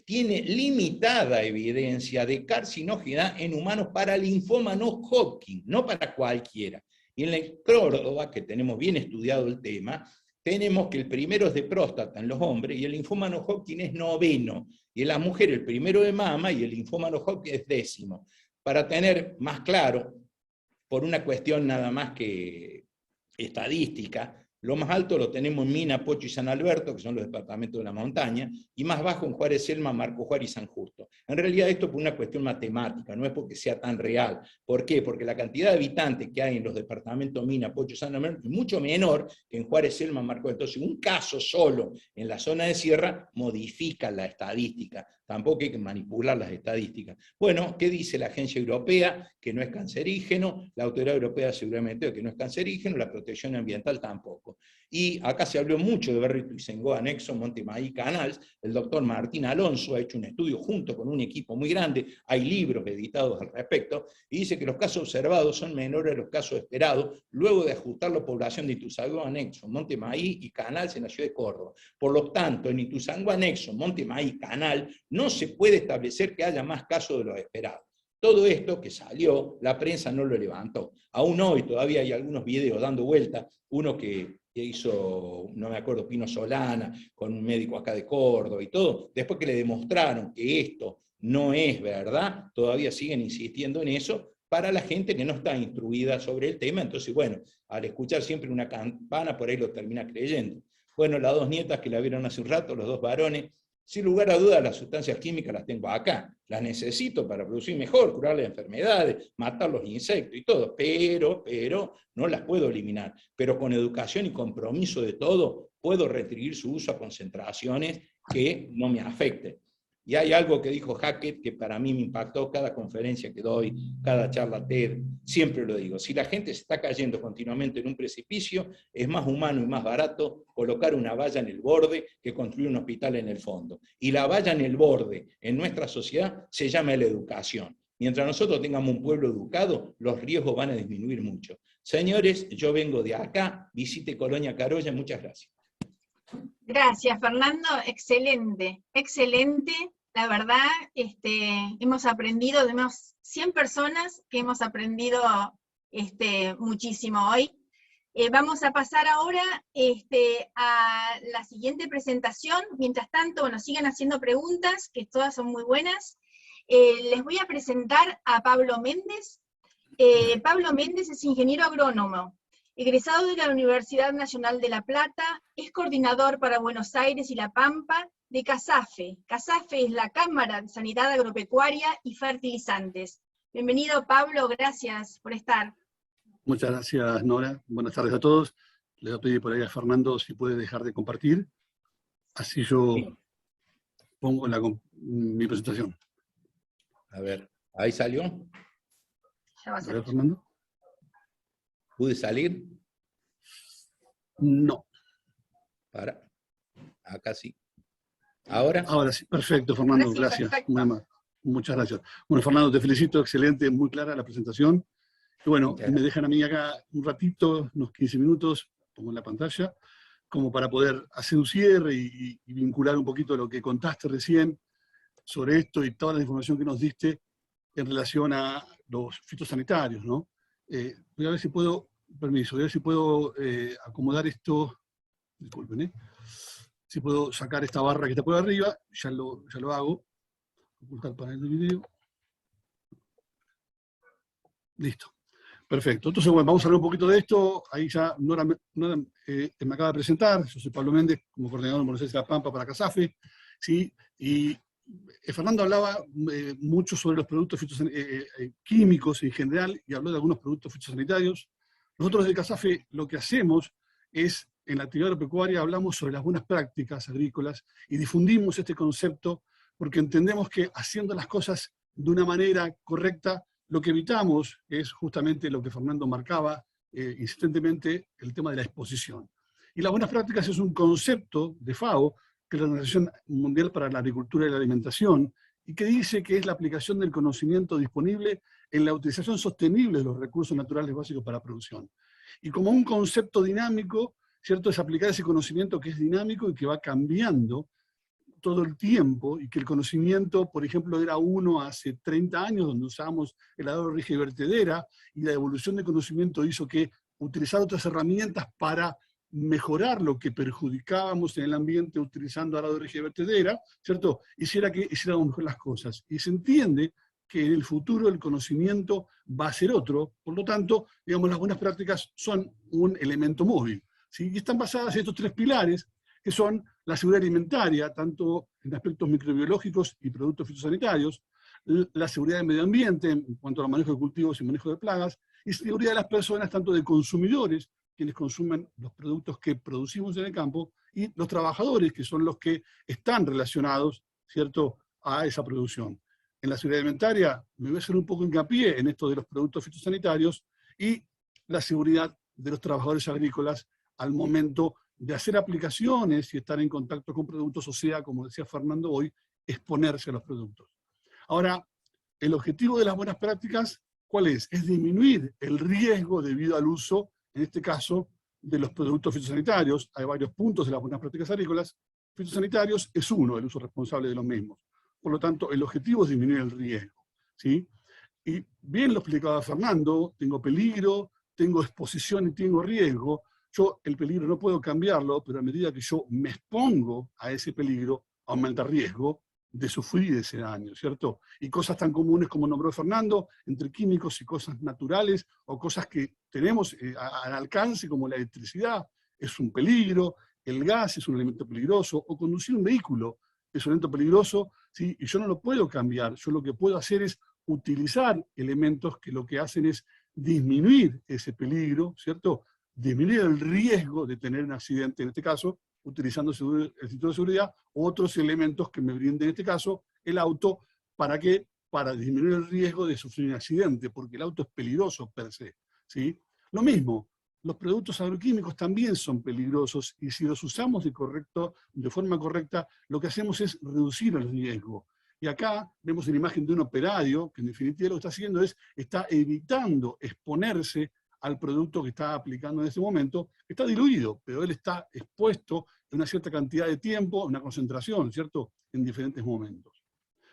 tiene limitada evidencia de carcinogena en humanos para linfoma no Hodgkin, no para cualquiera. Y en la Córdoba, que tenemos bien estudiado el tema, tenemos que el primero es de próstata en los hombres y el linfoma no Hodgkin es 9º, y en las mujeres el primero de mama y el linfoma no Hodgkin es 10º. Para tener más claro, por una cuestión nada más que estadística, lo más alto lo tenemos en Mina, Pocho y San Alberto, que son los departamentos de la montaña, y más bajo en Juárez Selma, Marco Juárez y San Justo. En realidad esto por una cuestión matemática, no es porque sea tan real. ¿Por qué? Porque la cantidad de habitantes que hay en los departamentos Mina, Pocho y San Alberto es mucho menor que en Juárez Selma, Marco Juárez. Entonces un caso solo en la zona de sierra modifica la estadística. Tampoco hay que manipular las estadísticas. Bueno, ¿qué dice la agencia europea? Que no es cancerígeno, la autoridad europea seguramente que no es cancerígeno, la protección ambiental tampoco. Y acá se habló mucho de Berry Ituzaingó, Anexo, Montemaí, Canals. El doctor Martín Alonso ha hecho un estudio junto con un equipo muy grande, hay libros editados al respecto, y dice que los casos observados son menores a los casos esperados, luego de ajustar la población de Ituzaingó, Anexo, Montemaí y Canals en la ciudad de Córdoba. Por lo tanto, en Ituzaingó, Anexo, Montemaí, Canal, no se puede establecer que haya más casos de los esperados. Todo esto que salió, la prensa no lo levantó. Aún hoy todavía hay algunos videos dando vuelta, uno que hizo, no me acuerdo, Pino Solana, con un médico acá de Córdoba y todo, después que le demostraron que esto no es verdad, todavía siguen insistiendo en eso, para la gente que no está instruida sobre el tema. Entonces, bueno, al escuchar siempre una campana, por ahí lo termina creyendo. Bueno, las dos nietas que la vieron hace un rato, los dos varones, sin lugar a dudas, las sustancias químicas las tengo acá, las necesito para producir mejor, curar las enfermedades, matar los insectos y todo, pero no las puedo eliminar. Pero con educación y compromiso de todo, puedo restringir su uso a concentraciones que no me afecten. Y hay algo que dijo Hackett que para mí me impactó, cada conferencia que doy, cada charla TED, siempre lo digo, si la gente se está cayendo continuamente en un precipicio, es más humano y más barato colocar una valla en el borde que construir un hospital en el fondo. Y la valla en el borde en nuestra sociedad se llama la educación. Mientras nosotros tengamos un pueblo educado, los riesgos van a disminuir mucho. Señores, yo vengo de acá, visite Colonia Carolla, muchas gracias. Gracias, Fernando. Excelente, excelente. La verdad, hemos aprendido, tenemos 100 personas que hemos aprendido muchísimo hoy. Vamos a pasar ahora a la siguiente presentación. Mientras tanto, bueno, sigan haciendo preguntas, que todas son muy buenas. Les voy a presentar a Pablo Méndez. Pablo Méndez es ingeniero agrónomo, egresado de la Universidad Nacional de La Plata, es coordinador para Buenos Aires y La Pampa de CASAFE. CASAFE es la Cámara de Sanidad Agropecuaria y Fertilizantes. Bienvenido, Pablo, gracias por estar. Muchas gracias, Nora. Buenas tardes a todos. Le voy a pedir por ahí a Fernando si puede dejar de compartir. Así yo pongo mi presentación. A ver, ¿ahí salió? Ya va a A ser. ver, Fernando. ¿Pude salir? No. Para. Acá sí. ¿Ahora? Ahora sí, perfecto, Fernando, Ahora sí, gracias. perfecto. Muchas gracias. Bueno, Fernando, te felicito, excelente, muy clara la presentación. Y bueno, Muchas me gracias. dejan a mí acá un ratito, unos 15 minutos, pongo en la pantalla, como para poder hacer un cierre y vincular un poquito lo que contaste recién sobre esto y toda la información que nos diste en relación a los fitosanitarios, ¿no? Voy a ver si puedo, permiso, voy a ver si puedo acomodar esto, disculpen, si puedo sacar esta barra que está por arriba, ya lo hago, ocultar panel de video. Listo. Perfecto. Entonces, bueno, vamos a hablar un poquito de esto. Ahí ya Nora me acaba de presentar. Yo soy Pablo Méndez, como coordinador de Buenos Aires y La Pampa para CASAFE. ¿Sí? Y Fernando hablaba mucho sobre los productos químicos en general y habló de algunos productos fitosanitarios. Nosotros desde CASAFE lo que hacemos es, en la actividad agropecuaria, hablamos sobre las buenas prácticas agrícolas y difundimos este concepto porque entendemos que haciendo las cosas de una manera correcta, lo que evitamos es justamente lo que Fernando marcaba insistentemente, el tema de la exposición. Y las buenas prácticas es un concepto de FAO, que es la Organización Mundial para la Agricultura y la Alimentación, y que dice que es la aplicación del conocimiento disponible en la utilización sostenible de los recursos naturales básicos para la producción. Y como un concepto dinámico, ¿cierto? Es aplicar ese conocimiento que es dinámico y que va cambiando todo el tiempo, y que el conocimiento, por ejemplo, era uno hace 30 años, donde usábamos el arado rígido y vertedera, y la evolución del conocimiento hizo que utilizar otras herramientas para mejorar lo que perjudicábamos en el ambiente utilizando arado rígido y vertedera, ¿cierto? Hiciera que hiciéramos mejor las cosas. Y se entiende que en el futuro el conocimiento va a ser otro, por lo tanto, digamos, las buenas prácticas son un elemento móvil, ¿sí? Y están basadas en estos tres pilares, que son la seguridad alimentaria, tanto en aspectos microbiológicos y productos fitosanitarios, la seguridad del medio ambiente en cuanto al manejo de cultivos y manejo de plagas, y seguridad de las personas, tanto de consumidores, quienes consumen los productos que producimos en el campo, y los trabajadores, que son los que están relacionados, ¿cierto?, a esa producción. En la seguridad alimentaria me voy a hacer un poco hincapié en esto de los productos fitosanitarios y la seguridad de los trabajadores agrícolas al momento de hacer aplicaciones y estar en contacto con productos, o sea, como decía Fernando hoy, exponerse a los productos. Ahora, el objetivo de las buenas prácticas, ¿cuál es? Es disminuir el riesgo debido al uso, en este caso, de los productos fitosanitarios. Hay varios puntos de las buenas prácticas agrícolas. Fitosanitarios es uno, el uso responsable de los mismos. Por lo tanto, el objetivo es disminuir el riesgo, ¿sí? Y bien lo explicaba Fernando, tengo peligro, tengo exposición y tengo riesgo. Yo el peligro no puedo cambiarlo, pero a medida que yo me expongo a ese peligro, aumenta el riesgo de sufrir ese daño, ¿cierto? Y cosas tan comunes como nombró Fernando, entre químicos y cosas naturales, o cosas que tenemos al alcance, como la electricidad, es un peligro, el gas es un elemento peligroso, o conducir un vehículo es un elemento peligroso, ¿sí? Y yo no lo puedo cambiar. Yo lo que puedo hacer es utilizar elementos que lo que hacen es disminuir ese peligro, ¿cierto? Disminuir el riesgo de tener un accidente, en este caso, utilizando el cinturón de seguridad, u otros elementos que me brinden, en este caso, el auto. ¿Para qué? Para disminuir el riesgo de sufrir un accidente, porque el auto es peligroso per se, ¿sí? Lo mismo, los productos agroquímicos también son peligrosos, y si los usamos de forma correcta, lo que hacemos es reducir el riesgo. Y acá vemos la imagen de un operario, que en definitiva lo que está haciendo es, está evitando exponerse al producto que está aplicando en ese momento, que está diluido, pero él está expuesto en una cierta cantidad de tiempo, una concentración, ¿cierto?, en diferentes momentos.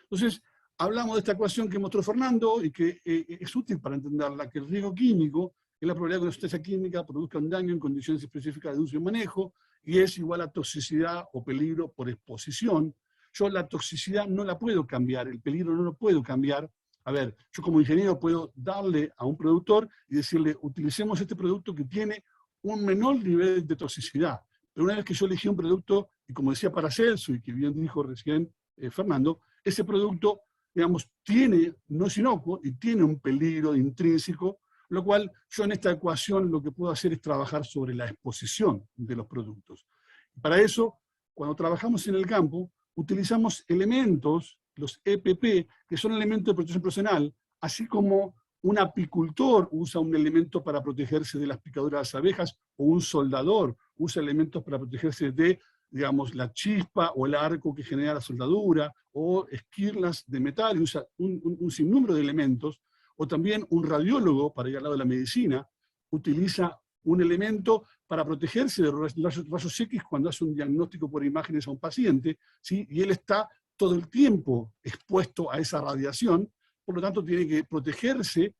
Entonces, hablamos de esta ecuación que mostró Fernando y que es útil para entenderla, que el riesgo químico es la probabilidad de que una sustancia química produzca un daño en condiciones específicas de uso y manejo, y es igual a toxicidad o peligro por exposición. Yo la toxicidad no la puedo cambiar, el peligro no lo puedo cambiar. A ver, yo como ingeniero puedo darle a un productor y decirle, utilicemos este producto que tiene un menor nivel de toxicidad. Pero una vez que yo elegí un producto, y como decía Paracelso, y que bien dijo recién Fernando, ese producto, digamos, no es inocuo y tiene un peligro intrínseco, lo cual yo en esta ecuación lo que puedo hacer es trabajar sobre la exposición de los productos. Para eso, cuando trabajamos en el campo, utilizamos elementos, los EPP, que son elementos de protección personal, así como un apicultor usa un elemento para protegerse de las picaduras de las abejas, o un soldador usa elementos para protegerse de, digamos, la chispa o el arco que genera la soldadura, o esquirlas de metal, y usa un sinnúmero de elementos, o también un radiólogo, para ir al lado de la medicina, utiliza un elemento para protegerse de rayos X cuando hace un diagnóstico por imágenes a un paciente, ¿sí? Y él está todo el tiempo expuesto a esa radiación, por lo tanto tiene que protegerse,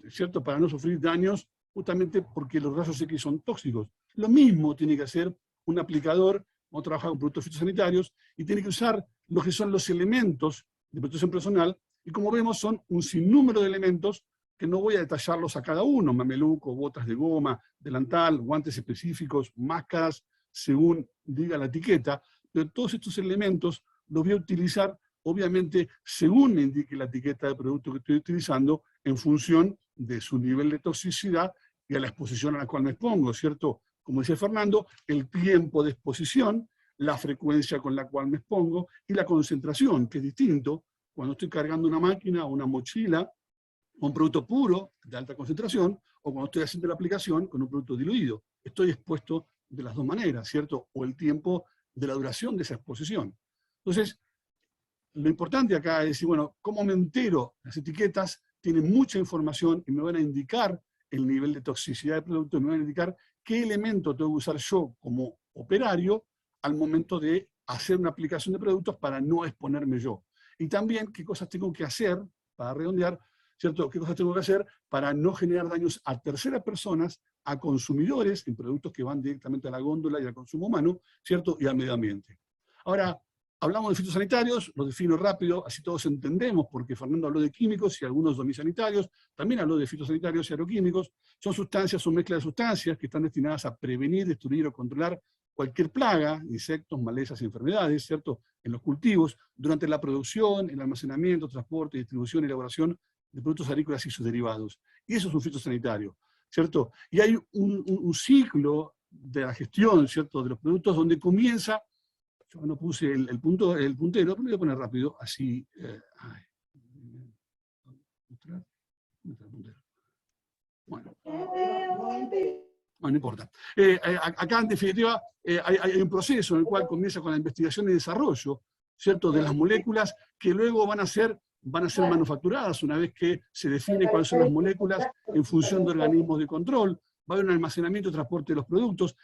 ¿cierto?, para no sufrir daños, justamente porque los rayos X son tóxicos. Lo mismo tiene que hacer un aplicador, o trabajar con productos fitosanitarios, y tiene que usar lo que son los elementos de protección personal, y como vemos son un sinnúmero de elementos que no voy a detallarlos a cada uno, mameluco, botas de goma, delantal, guantes específicos, máscaras, según diga la etiqueta, pero todos estos elementos los voy a utilizar, obviamente, según me indique la etiqueta del producto que estoy utilizando, en función de su nivel de toxicidad y a la exposición a la cual me expongo, ¿cierto? Como dice Fernando, el tiempo de exposición, la frecuencia con la cual me expongo y la concentración, que es distinto cuando estoy cargando una máquina o una mochila con un producto puro de alta concentración, o cuando estoy haciendo la aplicación con un producto diluido. Estoy expuesto de las dos maneras, ¿cierto? O el tiempo de la duración de esa exposición. Entonces, lo importante acá es decir, bueno, ¿cómo me entero? Las etiquetas tienen mucha información y me van a indicar el nivel de toxicidad del producto, y me van a indicar qué elemento tengo que usar yo como operario al momento de hacer una aplicación de productos para no exponerme yo. Y también qué cosas tengo que hacer, para redondear, ¿cierto? ¿Qué cosas tengo que hacer para no generar daños a terceras personas, a consumidores, en productos que van directamente a la góndola y al consumo humano, ¿cierto? Y al medio ambiente. Ahora, hablamos de fitosanitarios, los defino rápido, así todos entendemos, porque Fernando habló de químicos y algunos domisanitarios, también habló de fitosanitarios y agroquímicos. Son sustancias o mezcla de sustancias que están destinadas a prevenir, destruir o controlar cualquier plaga, insectos, malezas y enfermedades, ¿cierto?, en los cultivos, durante la producción, el almacenamiento, transporte, distribución y elaboración de productos agrícolas y sus derivados. Y eso es un fitosanitario, ¿cierto? Y hay un ciclo de la gestión, ¿cierto?, de los productos donde comienza. Yo no puse el puntero, pero lo voy a poner rápido, así. Bueno. No importa. Acá, en definitiva, hay un proceso en el cual comienza con la investigación y desarrollo, ¿cierto?, de las moléculas que luego van a ser manufacturadas una vez que se define cuáles son las moléculas en función de organismos de control. Va a haber un almacenamiento y transporte de los productos.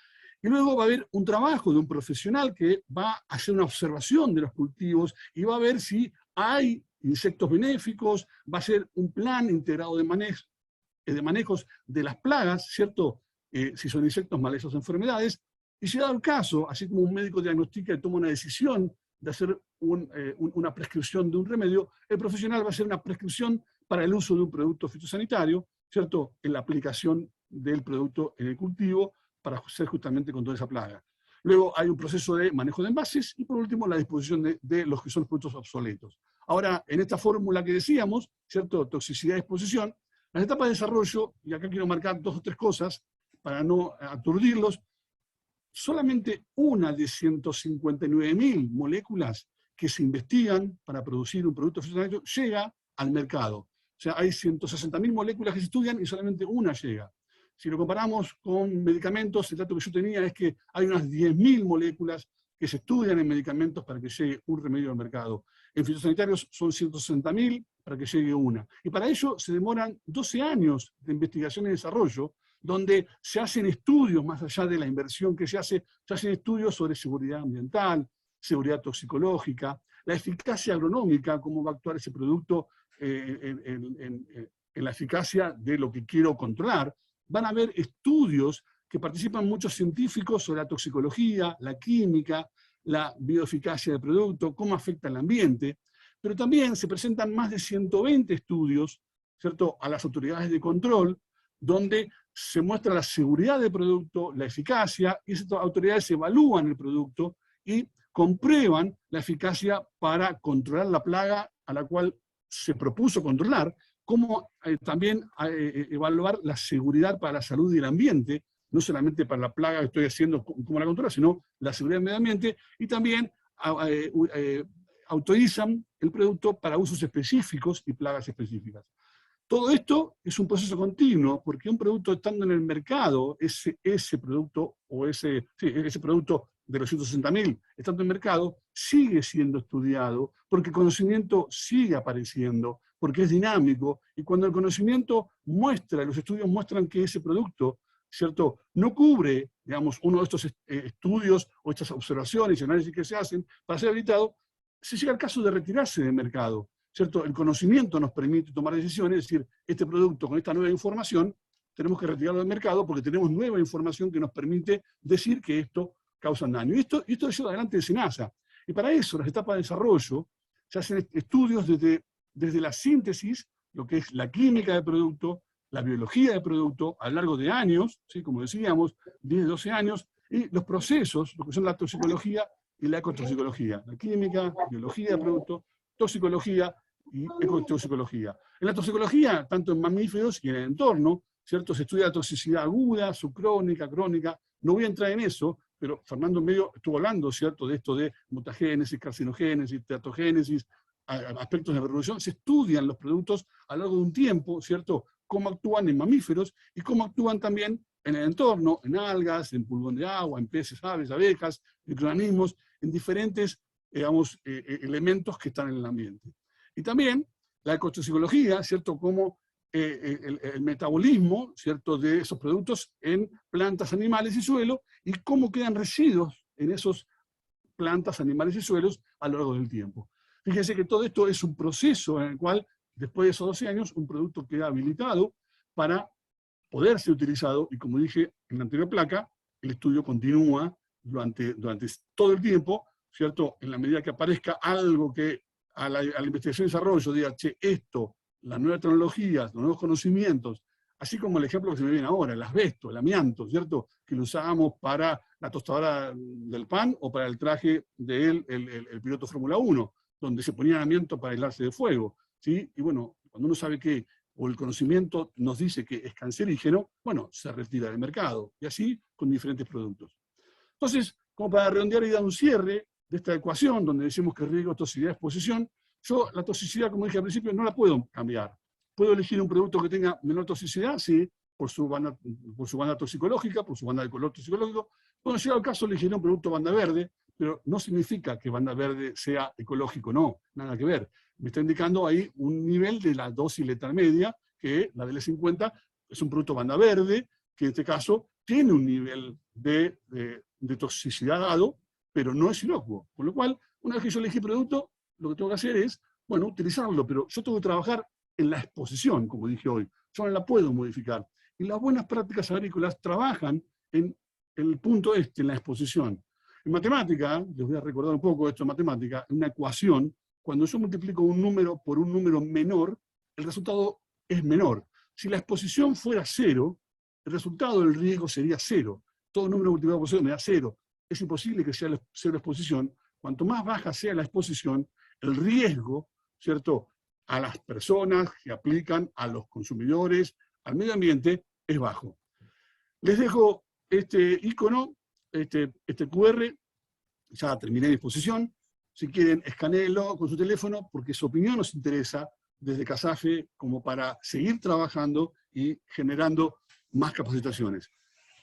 Y luego va a haber un trabajo de un profesional que va a hacer una observación de los cultivos y va a ver si hay insectos benéficos, va a hacer un plan integrado de manejos de las plagas, ¿cierto? Si son insectos, malezas o enfermedades. Y si dado el caso, así como un médico diagnostica y toma una decisión de hacer una prescripción de un remedio, el profesional va a hacer una prescripción para el uso de un producto fitosanitario, ¿cierto?, en la aplicación del producto en el cultivo, para hacer justamente con toda esa plaga. Luego hay un proceso de manejo de envases y por último la disposición de los que son los productos obsoletos. Ahora, en esta fórmula que decíamos, ¿cierto?, toxicidad y exposición, las etapas de desarrollo, y acá quiero marcar 2 o 3 cosas para no aturdirlos, solamente una de 159.000 moléculas que se investigan para producir un producto fitosanitario llega al mercado. O sea, hay 160.000 moléculas que se estudian y solamente una llega. Si lo comparamos con medicamentos, el dato que yo tenía es que hay unas 10.000 moléculas que se estudian en medicamentos para que llegue un remedio al mercado. En fitosanitarios son 160.000 para que llegue una. Y para ello se demoran 12 años de investigación y desarrollo, donde se hacen estudios, más allá de la inversión que se hacen estudios sobre seguridad ambiental, seguridad toxicológica, la eficacia agronómica, cómo va a actuar ese producto en la eficacia de lo que quiero controlar. Van a haber estudios que participan muchos científicos sobre la toxicología, la química, la bioeficacia del producto, cómo afecta al ambiente, pero también se presentan más de 120 estudios, ¿cierto?, a las autoridades de control, donde se muestra la seguridad del producto, la eficacia, y esas autoridades evalúan el producto y comprueban la eficacia para controlar la plaga a la cual se propuso controlar, como también evaluar la seguridad para la salud y el ambiente, no solamente para la plaga que estoy haciendo, cómo la controla, sino la seguridad del medio ambiente, y también autorizan el producto para usos específicos y plagas específicas. Todo esto es un proceso continuo, porque un producto estando en el mercado, ese producto, o ese producto de los 160.000, estando en el mercado, sigue siendo estudiado, porque el conocimiento sigue apareciendo, porque es dinámico, y cuando el conocimiento muestra, los estudios muestran que ese producto, ¿cierto?, no cubre, digamos, uno de estos estudios o estas observaciones y análisis que se hacen para ser habilitado, se llega al caso de retirarse del mercado, ¿cierto? El conocimiento nos permite tomar decisiones, es decir, este producto con esta nueva información, tenemos que retirarlo del mercado porque tenemos nueva información que nos permite decir que esto causa daño. Y esto lleva adelante de SENASA. Y para eso, las etapas de desarrollo, se hacen estudios desde la síntesis, lo que es la química del producto, la biología del producto, a lo largo de años, ¿sí?, como decíamos, 10, 12 años, y los procesos, lo que son la toxicología y la ecotoxicología. La química, biología del producto, toxicología y ecotoxicología. En la toxicología, tanto en mamíferos y en el entorno, ¿cierto?, se estudia la toxicidad aguda, subcrónica, crónica. No voy a entrar en eso, pero Fernando medio estuvo hablando, ¿cierto?, de esto de mutagénesis, carcinogénesis, teratogénesis, aspectos de reproducción. Se estudian los productos a lo largo de un tiempo, ¿cierto?, cómo actúan en mamíferos y cómo actúan también en el entorno, en algas, en pulgón de agua, en peces, aves, abejas, microorganismos, en diferentes, digamos, elementos que están en el ambiente. Y también la ecotoxicología, ¿cierto?, como el metabolismo, ¿cierto?, de esos productos en plantas, animales y suelo, y cómo quedan residuos en esos plantas, animales y suelos a lo largo del tiempo. Fíjense que todo esto es un proceso en el cual, después de esos 12 años, un producto queda habilitado para poder ser utilizado, y como dije en la anterior placa, el estudio continúa durante todo el tiempo, ¿cierto?, en la medida que aparezca algo que a la investigación y desarrollo diga, che, esto, las nuevas tecnologías, los nuevos conocimientos, así como el ejemplo que se me viene ahora, el asbesto, el amianto, ¿cierto?, que lo usábamos para la tostadora del pan o para el traje del piloto Fórmula 1, donde se ponía amianto para aislarse de fuego, ¿sí? Y bueno, cuando uno sabe que, o el conocimiento nos dice que es cancerígeno, bueno, se retira del mercado, y así con diferentes productos. Entonces, como para redondear y dar un cierre de esta ecuación, donde decimos que riesgo, toxicidad, exposición, yo la toxicidad, como dije al principio, no la puedo cambiar. ¿Puedo elegir un producto que tenga menor toxicidad? Sí, por su banda toxicológica, por su banda de color toxicológico. Bueno, llega el caso, elegiré un producto banda verde, pero no significa que banda verde sea ecológico, no, nada que ver. Me está indicando ahí un nivel de la dosis letal media, que la del E50 es un producto banda verde, que en este caso tiene un nivel de toxicidad dado, pero no es inocuo. Con lo cual, una vez que yo elegí producto, lo que tengo que hacer es, bueno, utilizarlo, pero yo tengo que trabajar en la exposición, como dije hoy. Yo no la puedo modificar. Y las buenas prácticas agrícolas trabajan en el punto en la exposición. En matemática, les voy a recordar un poco esto en matemática, en una ecuación, cuando yo multiplico un número por un número menor, el resultado es menor. Si la exposición fuera 0, el resultado del riesgo sería 0. Todo número multiplicado por 0 me da 0. Es imposible que sea 0 exposición. Cuanto más baja sea la exposición, el riesgo, ¿cierto?, a las personas que aplican, a los consumidores, al medio ambiente, es bajo. Les dejo este icono, este QR, ya terminé mi exposición. Si quieren, escanéenlo con su teléfono, porque su opinión nos interesa desde CASAFE como para seguir trabajando y generando más capacitaciones.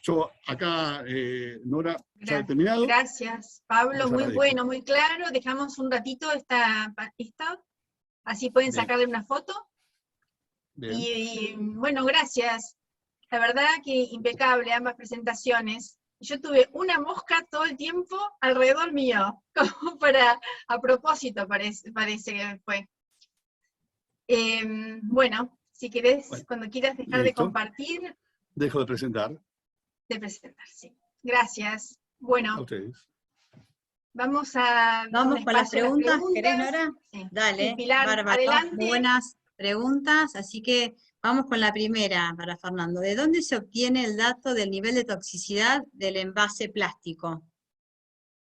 Yo acá, Nora, ya he terminado. Gracias, Pablo, muy bueno, muy claro. Dejamos un ratito esta así pueden sacarle una foto. Y bueno, gracias. La verdad que impecable ambas presentaciones. Yo tuve una mosca todo el tiempo alrededor mío, como a propósito parece que fue. Bueno, si querés, Bueno, cuando quieras dejar de listo. compartir, Dejo de presentar. de presentar, sí. Gracias. A Bueno, ustedes. vamos a dar un Vamos con las espacio a las preguntas. ¿Querés, preguntas. Nora? Sí. Dale, Sí, Pilar, bárbaro. adelante. Muy buenas preguntas, así que vamos con la primera para Fernando. ¿De dónde se obtiene el dato del nivel de toxicidad del envase plástico?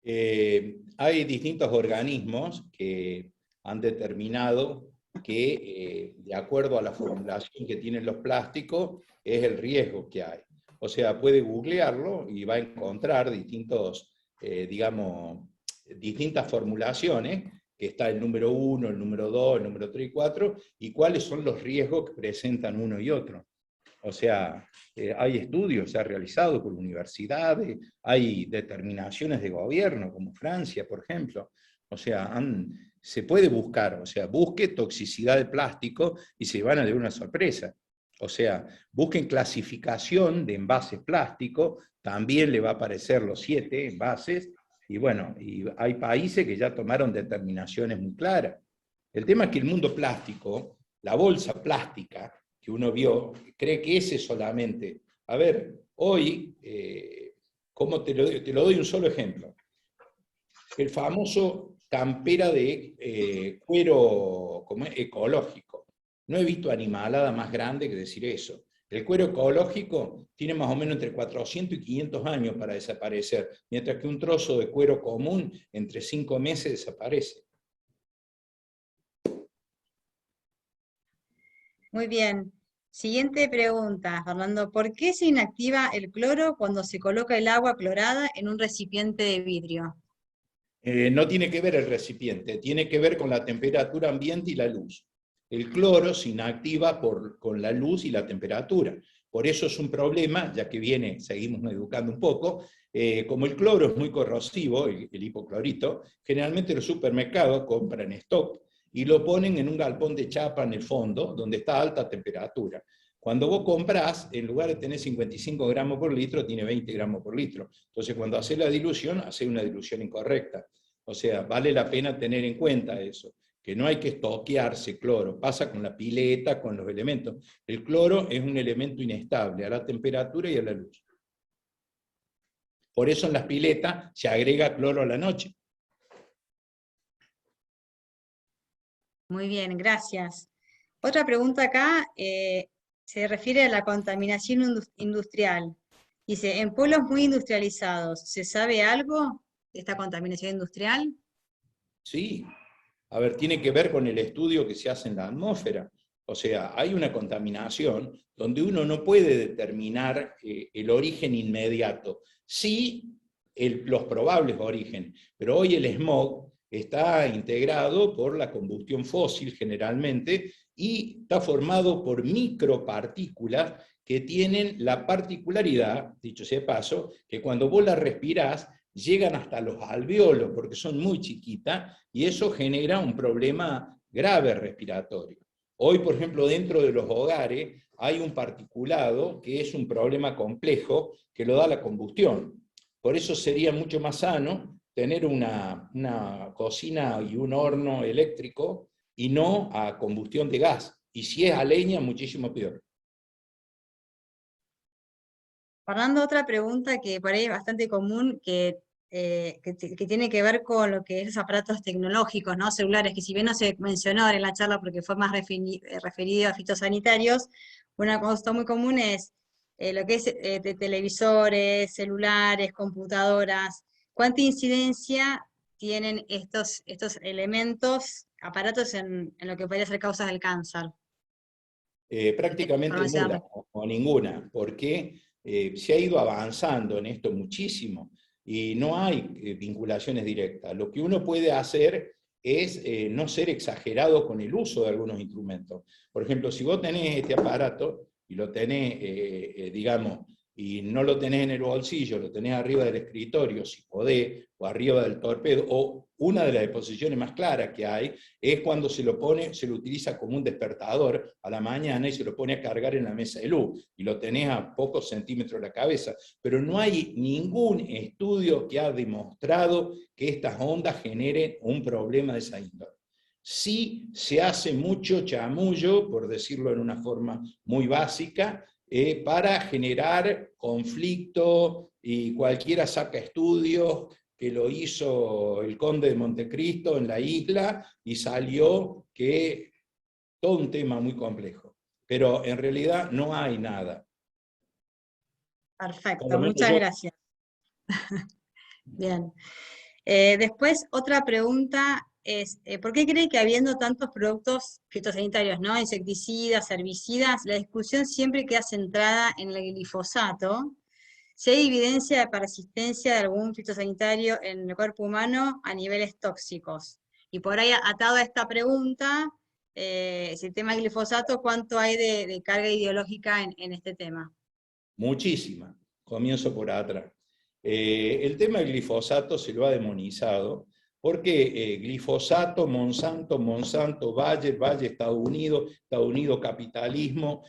Hay distintos organismos que han determinado que, de acuerdo a la formulación que tienen los plásticos, es el riesgo que hay. O sea, puede googlearlo y va a encontrar distintas formulaciones, que está el número 1, el número 2, el número 3 y 4, y cuáles son los riesgos que presentan uno y otro. O sea, hay estudios, se ha realizado por universidades, hay determinaciones de gobierno, como Francia, por ejemplo. O sea, se puede buscar, o sea, busque toxicidad de plástico y se van a llevar una sorpresa. O sea, busquen clasificación de envases plásticos, también le va a aparecer los 7 envases, y bueno, y hay países que ya tomaron determinaciones muy claras. El tema es que el mundo plástico, la bolsa plástica, que uno vio, cree que ese solamente. A ver, hoy, ¿cómo te lo doy un solo ejemplo? El famoso campera de cuero ecológico. No he visto animalada más grande que decir eso. El cuero ecológico tiene más o menos entre 400 y 500 años para desaparecer, mientras que un trozo de cuero común entre 5 meses desaparece. Muy bien. Siguiente pregunta, Fernando. ¿Por qué se inactiva el cloro cuando se coloca el agua clorada en un recipiente de vidrio? No tiene que ver el recipiente, tiene que ver con la temperatura ambiente y la luz. El cloro se inactiva con la luz y la temperatura. Por eso es un problema, ya que seguimos educando un poco, como el cloro es muy corrosivo, el hipoclorito, generalmente los supermercados compran stock y lo ponen en un galpón de chapa en el fondo, donde está a alta temperatura. Cuando vos comprás, en lugar de tener 55 gramos por litro, tiene 20 gramos por litro. Entonces, cuando haces la dilución, haces una dilución incorrecta. O sea, vale la pena tener en cuenta eso, que no hay que estoquearse cloro. Pasa con la pileta, con los elementos. El cloro es un elemento inestable a la temperatura y a la luz. Por eso en las piletas se agrega cloro a la noche. Muy bien, gracias. Otra pregunta acá se refiere a la contaminación industrial. Dice, en pueblos muy industrializados, ¿se sabe algo de esta contaminación industrial? Sí. A ver, tiene que ver con el estudio que se hace en la atmósfera. O sea, hay una contaminación donde uno no puede determinar el origen inmediato. Sí, los probables orígenes, pero hoy el smog está integrado por la combustión fósil generalmente y está formado por micropartículas que tienen la particularidad, dicho sea de paso, que cuando vos las respirás llegan hasta los alvéolos porque son muy chiquitas y eso genera un problema grave respiratorio. Hoy, por ejemplo, dentro de los hogares hay un particulado que es un problema complejo que lo da la combustión. Por eso sería mucho más sano tener una cocina y un horno eléctrico y no a combustión de gas. Y si es a leña, muchísimo peor. Fernando, otra pregunta que por ahí es bastante común, que tiene que ver con lo que es los aparatos tecnológicos, ¿no? Celulares, que si bien no se mencionó ahora en la charla porque fue más referido a fitosanitarios, una cosa muy común es lo que es de televisores, celulares, computadoras. ¿Cuánta incidencia tienen estos elementos, aparatos en lo que podría ser causas del cáncer? Prácticamente nula o ninguna, porque se ha ido avanzando en esto muchísimo y no hay vinculaciones directas. Lo que uno puede hacer es no ser exagerado con el uso de algunos instrumentos. Por ejemplo, si vos tenés este aparato y lo tenés, digamos, y no lo tenés en el bolsillo, lo tenés arriba del escritorio, si podés, o arriba del torpedo, o una de las exposiciones más claras que hay, es cuando se lo utiliza como un despertador a la mañana y se lo pone a cargar en la mesa de luz, y lo tenés a pocos centímetros de la cabeza. Pero no hay ningún estudio que ha demostrado que estas ondas generen un problema de esa índole. Sí se hace mucho chamullo, por decirlo en una forma muy básica, para generar conflicto, y cualquiera saca estudios, que lo hizo el conde de Montecristo en la isla, y salió que todo un tema muy complejo. Pero en realidad no hay nada. Perfecto, muchas gracias. Bien. Después, otra pregunta es, ¿por qué cree que habiendo tantos productos fitosanitarios, ¿no? Insecticidas, herbicidas, la discusión siempre queda centrada en el glifosato? Si hay evidencia de persistencia de algún fitosanitario en el cuerpo humano a niveles tóxicos. Y por ahí, atado a esta pregunta, si el tema del glifosato, ¿cuánto hay de carga ideológica en este tema? Muchísima. Comienzo por atrás. El tema del glifosato se lo ha demonizado, porque glifosato, Monsanto, Bayer, Estados Unidos, capitalismo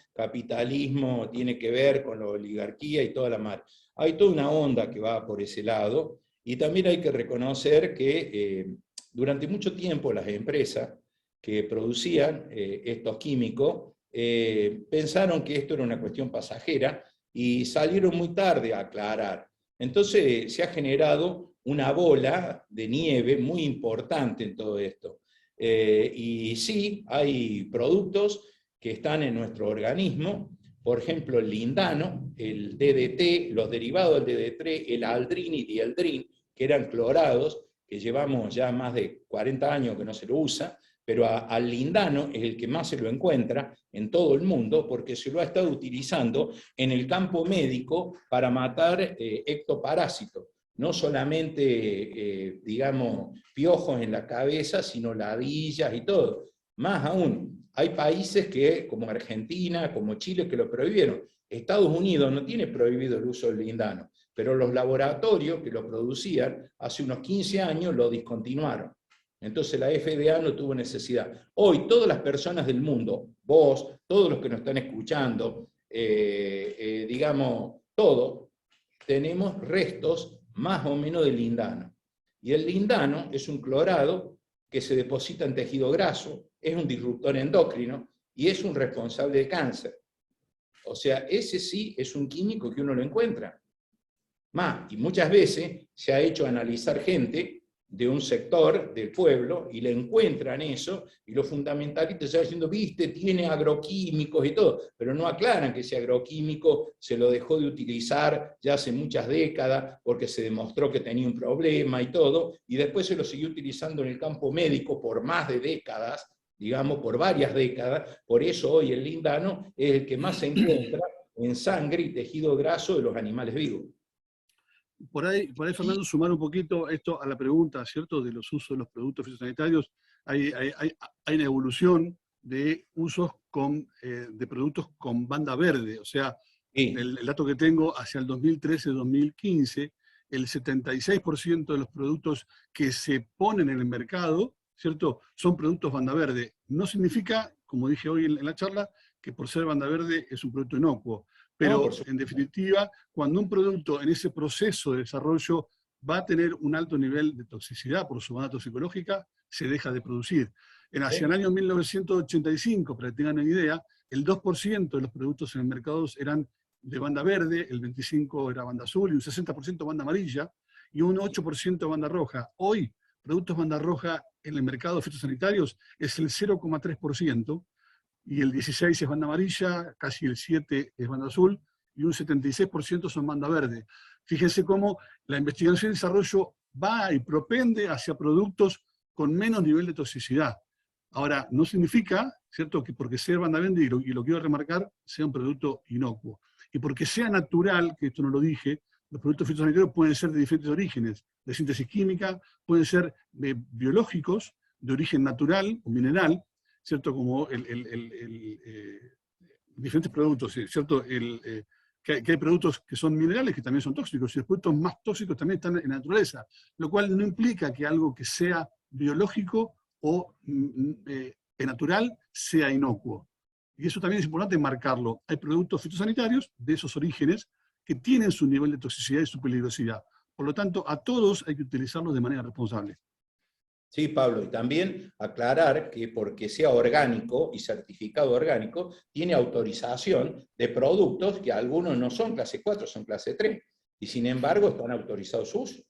tiene que ver con la oligarquía y toda la mar. Hay toda una onda que va por ese lado, y también hay que reconocer que durante mucho tiempo las empresas que producían estos químicos pensaron que esto era una cuestión pasajera, y salieron muy tarde a aclarar. Entonces se ha generado una bola de nieve muy importante en todo esto. Y sí, hay productos que están en nuestro organismo, por ejemplo el lindano, el DDT, los derivados del DDT, el aldrin y dieldrin, que eran clorados, que llevamos ya más de 40 años que no se lo usa, pero al lindano es el que más se lo encuentra en todo el mundo, porque se lo ha estado utilizando en el campo médico para matar ectoparásitos. No solamente, digamos, piojos en la cabeza, sino ladillas y todo. Más aún, hay países que, como Argentina, como Chile, que lo prohibieron. Estados Unidos no tiene prohibido el uso del lindano, pero los laboratorios que lo producían hace unos 15 años lo discontinuaron. Entonces la FDA no tuvo necesidad. Hoy todas las personas del mundo, vos, todos los que nos están escuchando, digamos, todos, tenemos restos más o menos de lindano. Y el lindano es un clorado que se deposita en tejido graso, es un disruptor endocrino y es un responsable de cáncer. O sea, ese sí es un químico que uno lo encuentra. Más, y muchas veces se ha hecho analizar gente de un sector del pueblo, y le encuentran eso, y los fundamentalistas están diciendo, viste, tiene agroquímicos y todo, pero no aclaran que ese agroquímico se lo dejó de utilizar ya hace muchas décadas, porque se demostró que tenía un problema y todo, y después se lo siguió utilizando en el campo médico por más de décadas, digamos, por varias décadas. Por eso hoy el lindano es el que más se encuentra en sangre y tejido graso de los animales vivos. Por ahí, Fernando, sumar un poquito esto a la pregunta, ¿cierto?, de los usos de los productos fitosanitarios. Hay una evolución de usos de productos con banda verde. O sea, sí, el dato que tengo, hacia el 2013-2015, el 76% de los productos que se ponen en el mercado, ¿cierto?, son productos banda verde. No significa, como dije hoy en la charla, que por ser banda verde es un producto inocuo. Pero, en definitiva, cuando un producto en ese proceso de desarrollo va a tener un alto nivel de toxicidad por su banda toxicológica, se deja de producir. Hacia el año 1985, para que tengan una idea, el 2% de los productos en el mercado eran de banda verde, el 25% era banda azul, y un 60% banda amarilla, y un 8% banda roja. Hoy, productos banda roja en el mercado de fitosanitarios es el 0,3%, y el 16% es banda amarilla, casi el 7% es banda azul, y un 76% son banda verde. Fíjense cómo la investigación y desarrollo va y propende hacia productos con menos nivel de toxicidad. Ahora, no significa, ¿cierto?, que porque sea banda verde, y lo quiero remarcar, sea un producto inocuo. Y porque sea natural, que esto no lo dije, los productos fitosanitarios pueden ser de diferentes orígenes, de síntesis química, pueden ser biológicos, de origen natural o mineral, ¿cierto?, como diferentes productos, ¿cierto? que hay productos que son minerales que también son tóxicos, y los productos más tóxicos también están en la naturaleza, lo cual no implica que algo que sea biológico o natural sea inocuo. Y eso también es importante marcarlo. Hay productos fitosanitarios de esos orígenes que tienen su nivel de toxicidad y su peligrosidad. Por lo tanto, a todos hay que utilizarlos de manera responsable. Sí, Pablo, y también aclarar que porque sea orgánico y certificado orgánico, tiene autorización de productos que algunos no son clase 4, son clase 3, y sin embargo están autorizados su uso.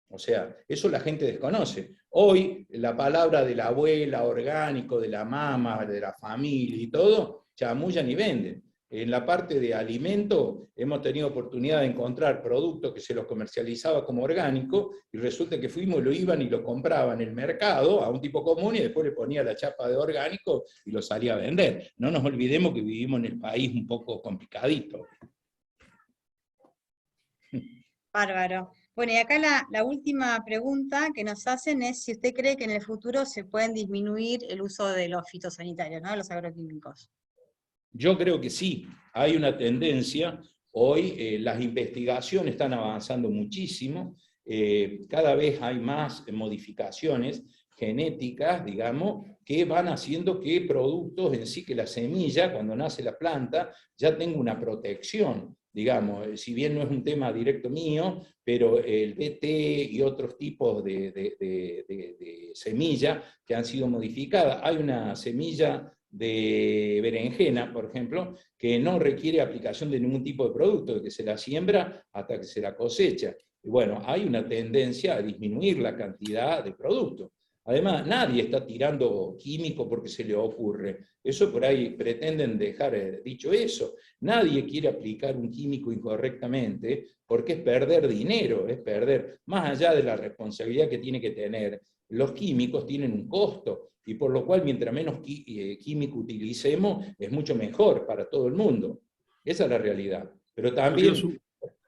O sea, eso la gente desconoce. Hoy la palabra de la abuela, orgánico, de la mamá, de la familia y todo, chamullan y venden. En la parte de alimento hemos tenido oportunidad de encontrar productos que se los comercializaba como orgánico y resulta que fuimos, lo iban y lo compraban en el mercado a un tipo común y después le ponía la chapa de orgánico y lo salía a vender. No nos olvidemos que vivimos en el país un poco complicadito. Bárbaro. Bueno, y acá la última pregunta que nos hacen es si usted cree que en el futuro se pueden disminuir el uso de los fitosanitarios, ¿no? De los agroquímicos. Yo creo que sí, hay una tendencia. Hoy las investigaciones están avanzando muchísimo, cada vez hay más modificaciones genéticas, digamos, que van haciendo que productos en sí, que la semilla, cuando nace la planta, ya tenga una protección. Digamos, si bien no es un tema directo mío, pero el BT y otros tipos de semilla que han sido modificadas. Hay una semilla de berenjena, por ejemplo, que no requiere aplicación de ningún tipo de producto, de que se la siembra hasta que se la cosecha. Y bueno, hay una tendencia a disminuir la cantidad de productos. Además, nadie está tirando químico porque se le ocurre. Eso por ahí pretenden dejar dicho eso. Nadie quiere aplicar un químico incorrectamente porque es perder dinero, es perder, más allá de la responsabilidad que tiene que tener, los químicos tienen un costo, y por lo cual mientras menos químico utilicemos, es mucho mejor para todo el mundo. Esa es la realidad. Pero también,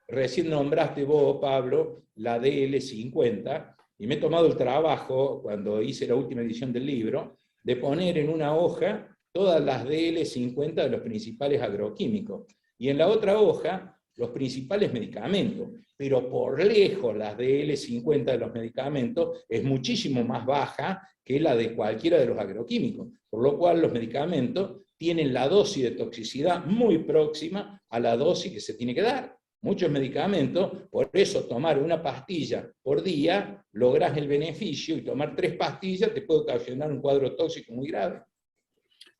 recién nombraste vos, Pablo, la DL50, y me he tomado el trabajo, cuando hice la última edición del libro, de poner en una hoja todas las DL50 de los principales agroquímicos. Y en la otra hoja, los principales medicamentos. Pero por lejos la DL50 de los medicamentos es muchísimo más baja que la de cualquiera de los agroquímicos. Por lo cual los medicamentos tienen la dosis de toxicidad muy próxima a la dosis que se tiene que dar. Muchos medicamentos, por eso tomar una pastilla por día, logras el beneficio, y tomar 3 pastillas te puede ocasionar un cuadro tóxico muy grave.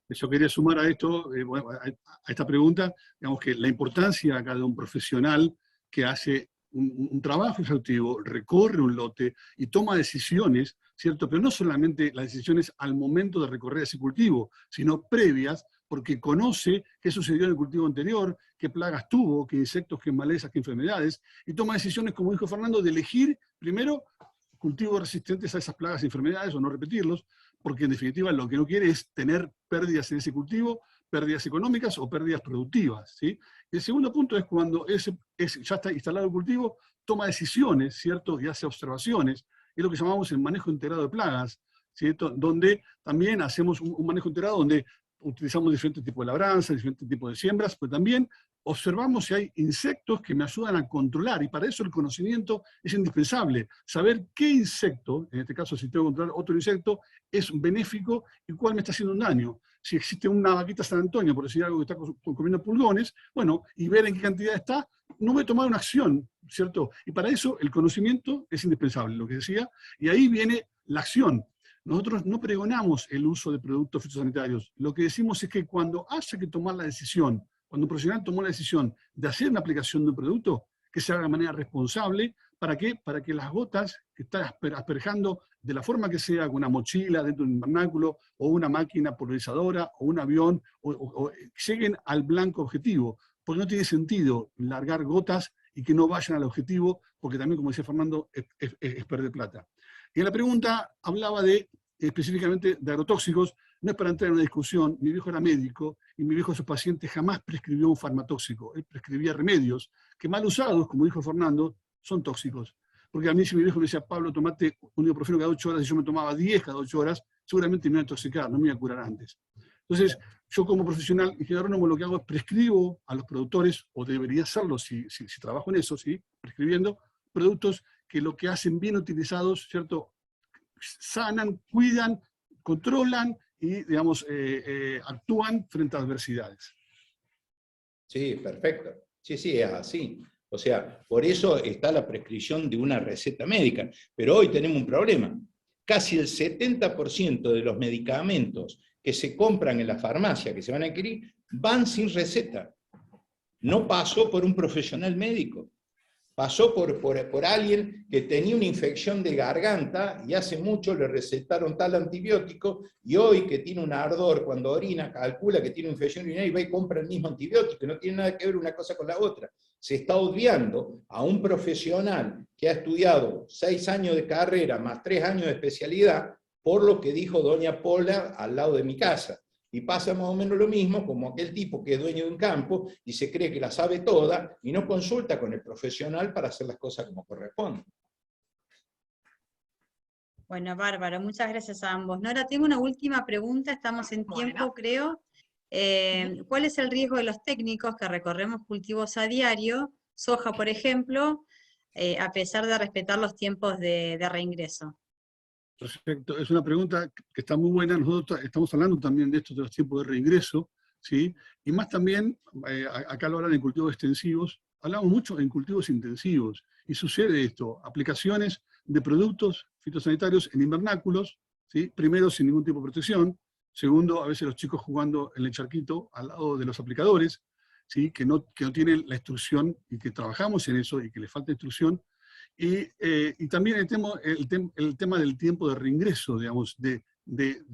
Yo quería sumar a esto, a esta pregunta, digamos que la importancia acá de un profesional que hace un trabajo exhaustivo, recorre un lote y toma decisiones, ¿cierto? Pero no solamente las decisiones al momento de recorrer ese cultivo, sino previas, porque conoce qué sucedió en el cultivo anterior, qué plagas tuvo, qué insectos, qué malezas, qué enfermedades, y toma decisiones, como dijo Fernando, de elegir primero cultivos resistentes a esas plagas y enfermedades o no repetirlos, porque en definitiva lo que no quiere es tener pérdidas en ese cultivo, pérdidas económicas o pérdidas productivas, ¿sí? El segundo punto es cuando ya está instalado el cultivo, toma decisiones, ¿cierto? Y hace observaciones, es lo que llamamos el manejo integrado de plagas, ¿cierto? Donde también hacemos un manejo integrado donde utilizamos diferentes tipos de labranza, diferentes tipos de siembras, pero también observamos si hay insectos que me ayudan a controlar, y para eso el conocimiento es indispensable. Saber qué insecto, en este caso si tengo que controlar otro insecto, es benéfico y cuál me está haciendo un daño. Si existe una vaquita San Antonio, por decir algo, que está comiendo pulgones, bueno, y ver en qué cantidad está, no voy a tomar una acción, ¿cierto? Y para eso el conocimiento es indispensable, lo que decía, y ahí viene la acción. Nosotros no pregonamos el uso de productos fitosanitarios. Lo que decimos es que cuando haya que tomar la decisión, cuando un profesional tomó la decisión de hacer una aplicación de un producto, que se haga de manera responsable. ¿Para qué? Para que las gotas que está asperjando de la forma que sea, con una mochila dentro de un invernáculo, o una máquina pulverizadora, o un avión, o lleguen al blanco objetivo. Porque no tiene sentido largar gotas y que no vayan al objetivo, porque también, como decía Fernando, es perder plata. Y en la pregunta hablaba específicamente de agrotóxicos. No es para entrar en una discusión, mi viejo era médico y mi viejo a sus pacientes jamás prescribió un farmatóxico, él prescribía remedios que mal usados, como dijo Fernando, son tóxicos. Porque a mí si mi viejo me decía, Pablo, tomate un ibuprofeno cada 8 horas y yo me tomaba 10 cada 8 horas, seguramente me iba a intoxicar, no me iba a curar antes. Entonces, yo como profesional ingeniero agrónomo lo que hago es prescribo a los productores, o debería hacerlo si trabajo en eso, ¿sí? Prescribiendo productos que lo que hacen bien utilizados, ¿cierto? Sanan, cuidan, controlan y, digamos, actúan frente a adversidades. Sí, perfecto. Sí, sí, es así. O sea, por eso está la prescripción de una receta médica. Pero hoy tenemos un problema. Casi el 70% de los medicamentos que se compran en la farmacia, que se van a adquirir, van sin receta. No pasó por un profesional médico. Pasó por alguien que tenía una infección de garganta y hace mucho le recetaron tal antibiótico, y hoy que tiene un ardor cuando orina, calcula que tiene una infección urinaria y va y compra el mismo antibiótico, no tiene nada que ver una cosa con la otra. Se está obviando a un profesional que ha estudiado 6 años de carrera más 3 años de especialidad por lo que dijo doña Pola al lado de mi casa. Y pasa más o menos lo mismo como aquel tipo que es dueño de un campo y se cree que la sabe toda y no consulta con el profesional para hacer las cosas como corresponde. Bueno, bárbaro, muchas gracias a ambos. Nora, tengo una última pregunta, estamos en tiempo, creo. ¿Cuál es el riesgo de los técnicos que recorremos cultivos a diario, soja por ejemplo, a pesar de respetar los tiempos de reingreso? Perfecto, es una pregunta que está muy buena. Nosotros estamos hablando también de esto, de los tiempos de reingreso, ¿sí? Y más también, acá lo hablan en cultivos extensivos, hablamos mucho en cultivos intensivos, y sucede esto, aplicaciones de productos fitosanitarios en invernáculos, ¿sí? Primero, sin ningún tipo de protección; segundo, a veces los chicos jugando en el charquito al lado de los aplicadores, ¿sí? Que no tienen la instrucción, y que trabajamos en eso, y que les falta instrucción. Y también el tema del tiempo de reingreso, digamos, de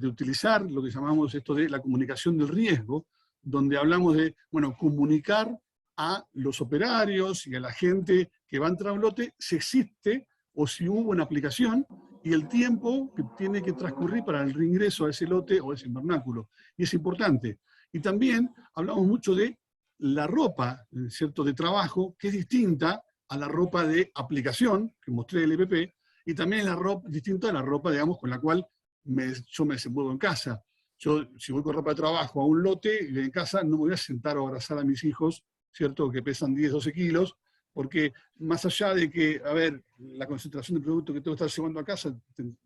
utilizar lo que llamamos esto de la comunicación del riesgo, donde hablamos de, bueno, comunicar a los operarios y a la gente que va a entrar a un lote si existe o si hubo una aplicación, y el tiempo que tiene que transcurrir para el reingreso a ese lote o a ese invernáculo. Y es importante. Y también hablamos mucho de la ropa, ¿cierto?, de trabajo, que es distinta a la ropa de aplicación, que mostré el EPP, y también la ropa distinta a la ropa, digamos, con la cual yo me desenvuelvo en casa. Yo, si voy con ropa de trabajo a un lote, en casa no me voy a sentar o abrazar a mis hijos, ¿cierto?, que pesan 10, 12 kilos, porque más allá de que, a ver, la concentración de producto que tengo que estar llevando a casa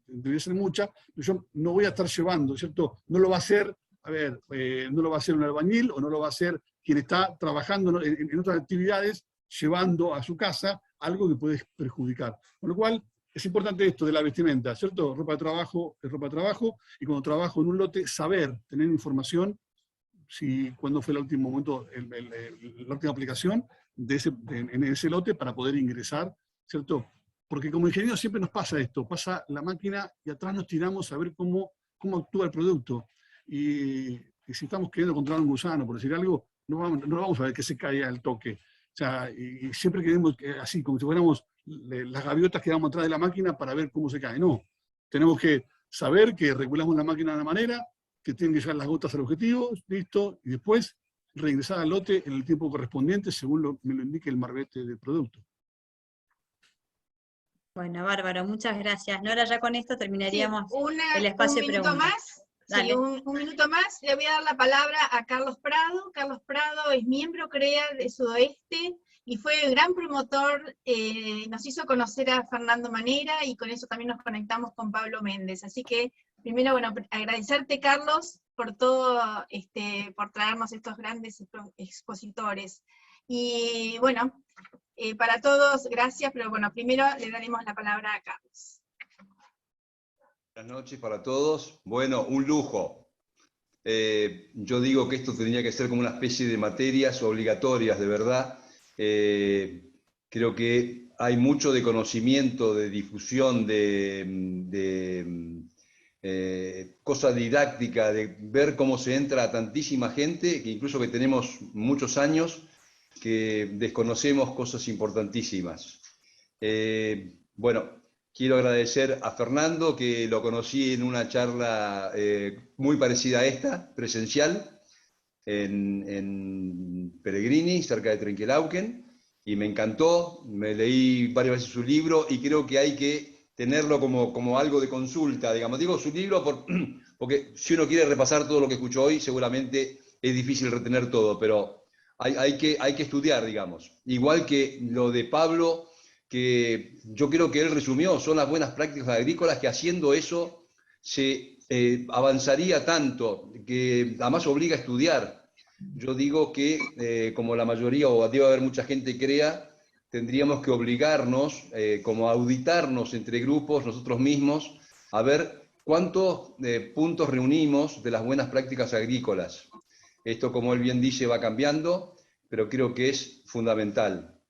debería ser mucha, yo no voy a estar llevando, ¿cierto? No lo va a hacer, a ver, no lo va a hacer un albañil, o no lo va a hacer quien está trabajando en otras actividades, llevando a su casa algo que puede perjudicar. Con lo cual, es importante esto de la vestimenta, ¿cierto? Ropa de trabajo es ropa de trabajo, y cuando trabajo en un lote, saber, tener información, cuándo fue el último momento, la última aplicación en ese lote para poder ingresar, ¿cierto? Porque como ingeniero siempre nos pasa esto, pasa la máquina y atrás nos tiramos a ver cómo actúa el producto. Y si estamos queriendo controlar un gusano, por decir algo, no vamos a ver que se caiga al toque. O sea, y siempre queremos, así, como si fuéramos las gaviotas que vamos atrás de la máquina para ver cómo se cae. No, tenemos que saber que regulamos la máquina de una manera, que tienen que llegar las gotas al objetivo, listo, y después reingresar al lote en el tiempo correspondiente, según me lo indique el marbete del producto. Bueno, bárbaro, muchas gracias. Nora, ya con esto terminaríamos el espacio de un minuto preguntas. más. Dale. Sí, un minuto más. Le voy a dar la palabra a Carlos Prado. Carlos Prado es miembro CREA de Sudoeste y fue el gran promotor, nos hizo conocer a Fernando Manera, y con eso también nos conectamos con Pablo Méndez. Así que, primero, bueno, agradecerte, Carlos, por todo, por traernos estos grandes expositores. Y bueno, para todos, gracias, pero bueno, primero le daremos la palabra a Carlos. Buenas noches para todos. Bueno, un lujo. Yo digo que esto tendría que ser como una especie de materias obligatorias, de verdad. Creo que hay mucho de conocimiento, de difusión, de cosa didáctica, de ver cómo se entra a tantísima gente, que incluso que tenemos muchos años, que desconocemos cosas importantísimas. Bueno, quiero agradecer a Fernando, que lo conocí en una charla muy parecida a esta, presencial, en Peregrini, cerca de Trenquelauquen, y me encantó. Me leí varias veces su libro y creo que hay que tenerlo como algo de consulta, digamos. Digo su libro porque si uno quiere repasar todo lo que escuchó hoy, seguramente es difícil retener todo, pero hay que estudiar, digamos. Igual que lo de Pablo, que yo creo que él resumió, son las buenas prácticas agrícolas, que haciendo eso se avanzaría tanto, que además obliga a estudiar. Yo digo que, como la mayoría, o debe haber mucha gente crea, tendríamos que obligarnos, como a auditarnos entre grupos, nosotros mismos, a ver cuántos puntos reunimos de las buenas prácticas agrícolas. Esto, como él bien dice, va cambiando, pero creo que es fundamental.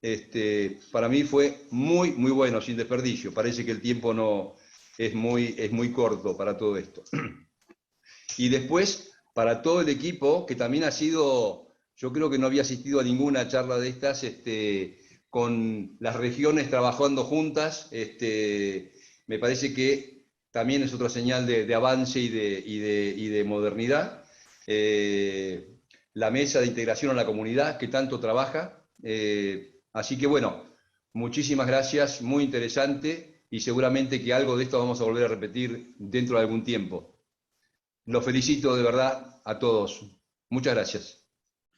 Para mí fue muy, muy bueno, sin desperdicio. Parece que el tiempo no es muy corto para todo esto. Y después, para todo el equipo, que también ha sido, yo creo que no había asistido a ninguna charla de estas, con las regiones trabajando juntas, me parece que también es otra señal de avance y de modernidad. La mesa de integración a la comunidad, que tanto trabaja. Así que bueno, muchísimas gracias, muy interesante, y seguramente que algo de esto vamos a volver a repetir dentro de algún tiempo. Los felicito de verdad a todos. Muchas gracias.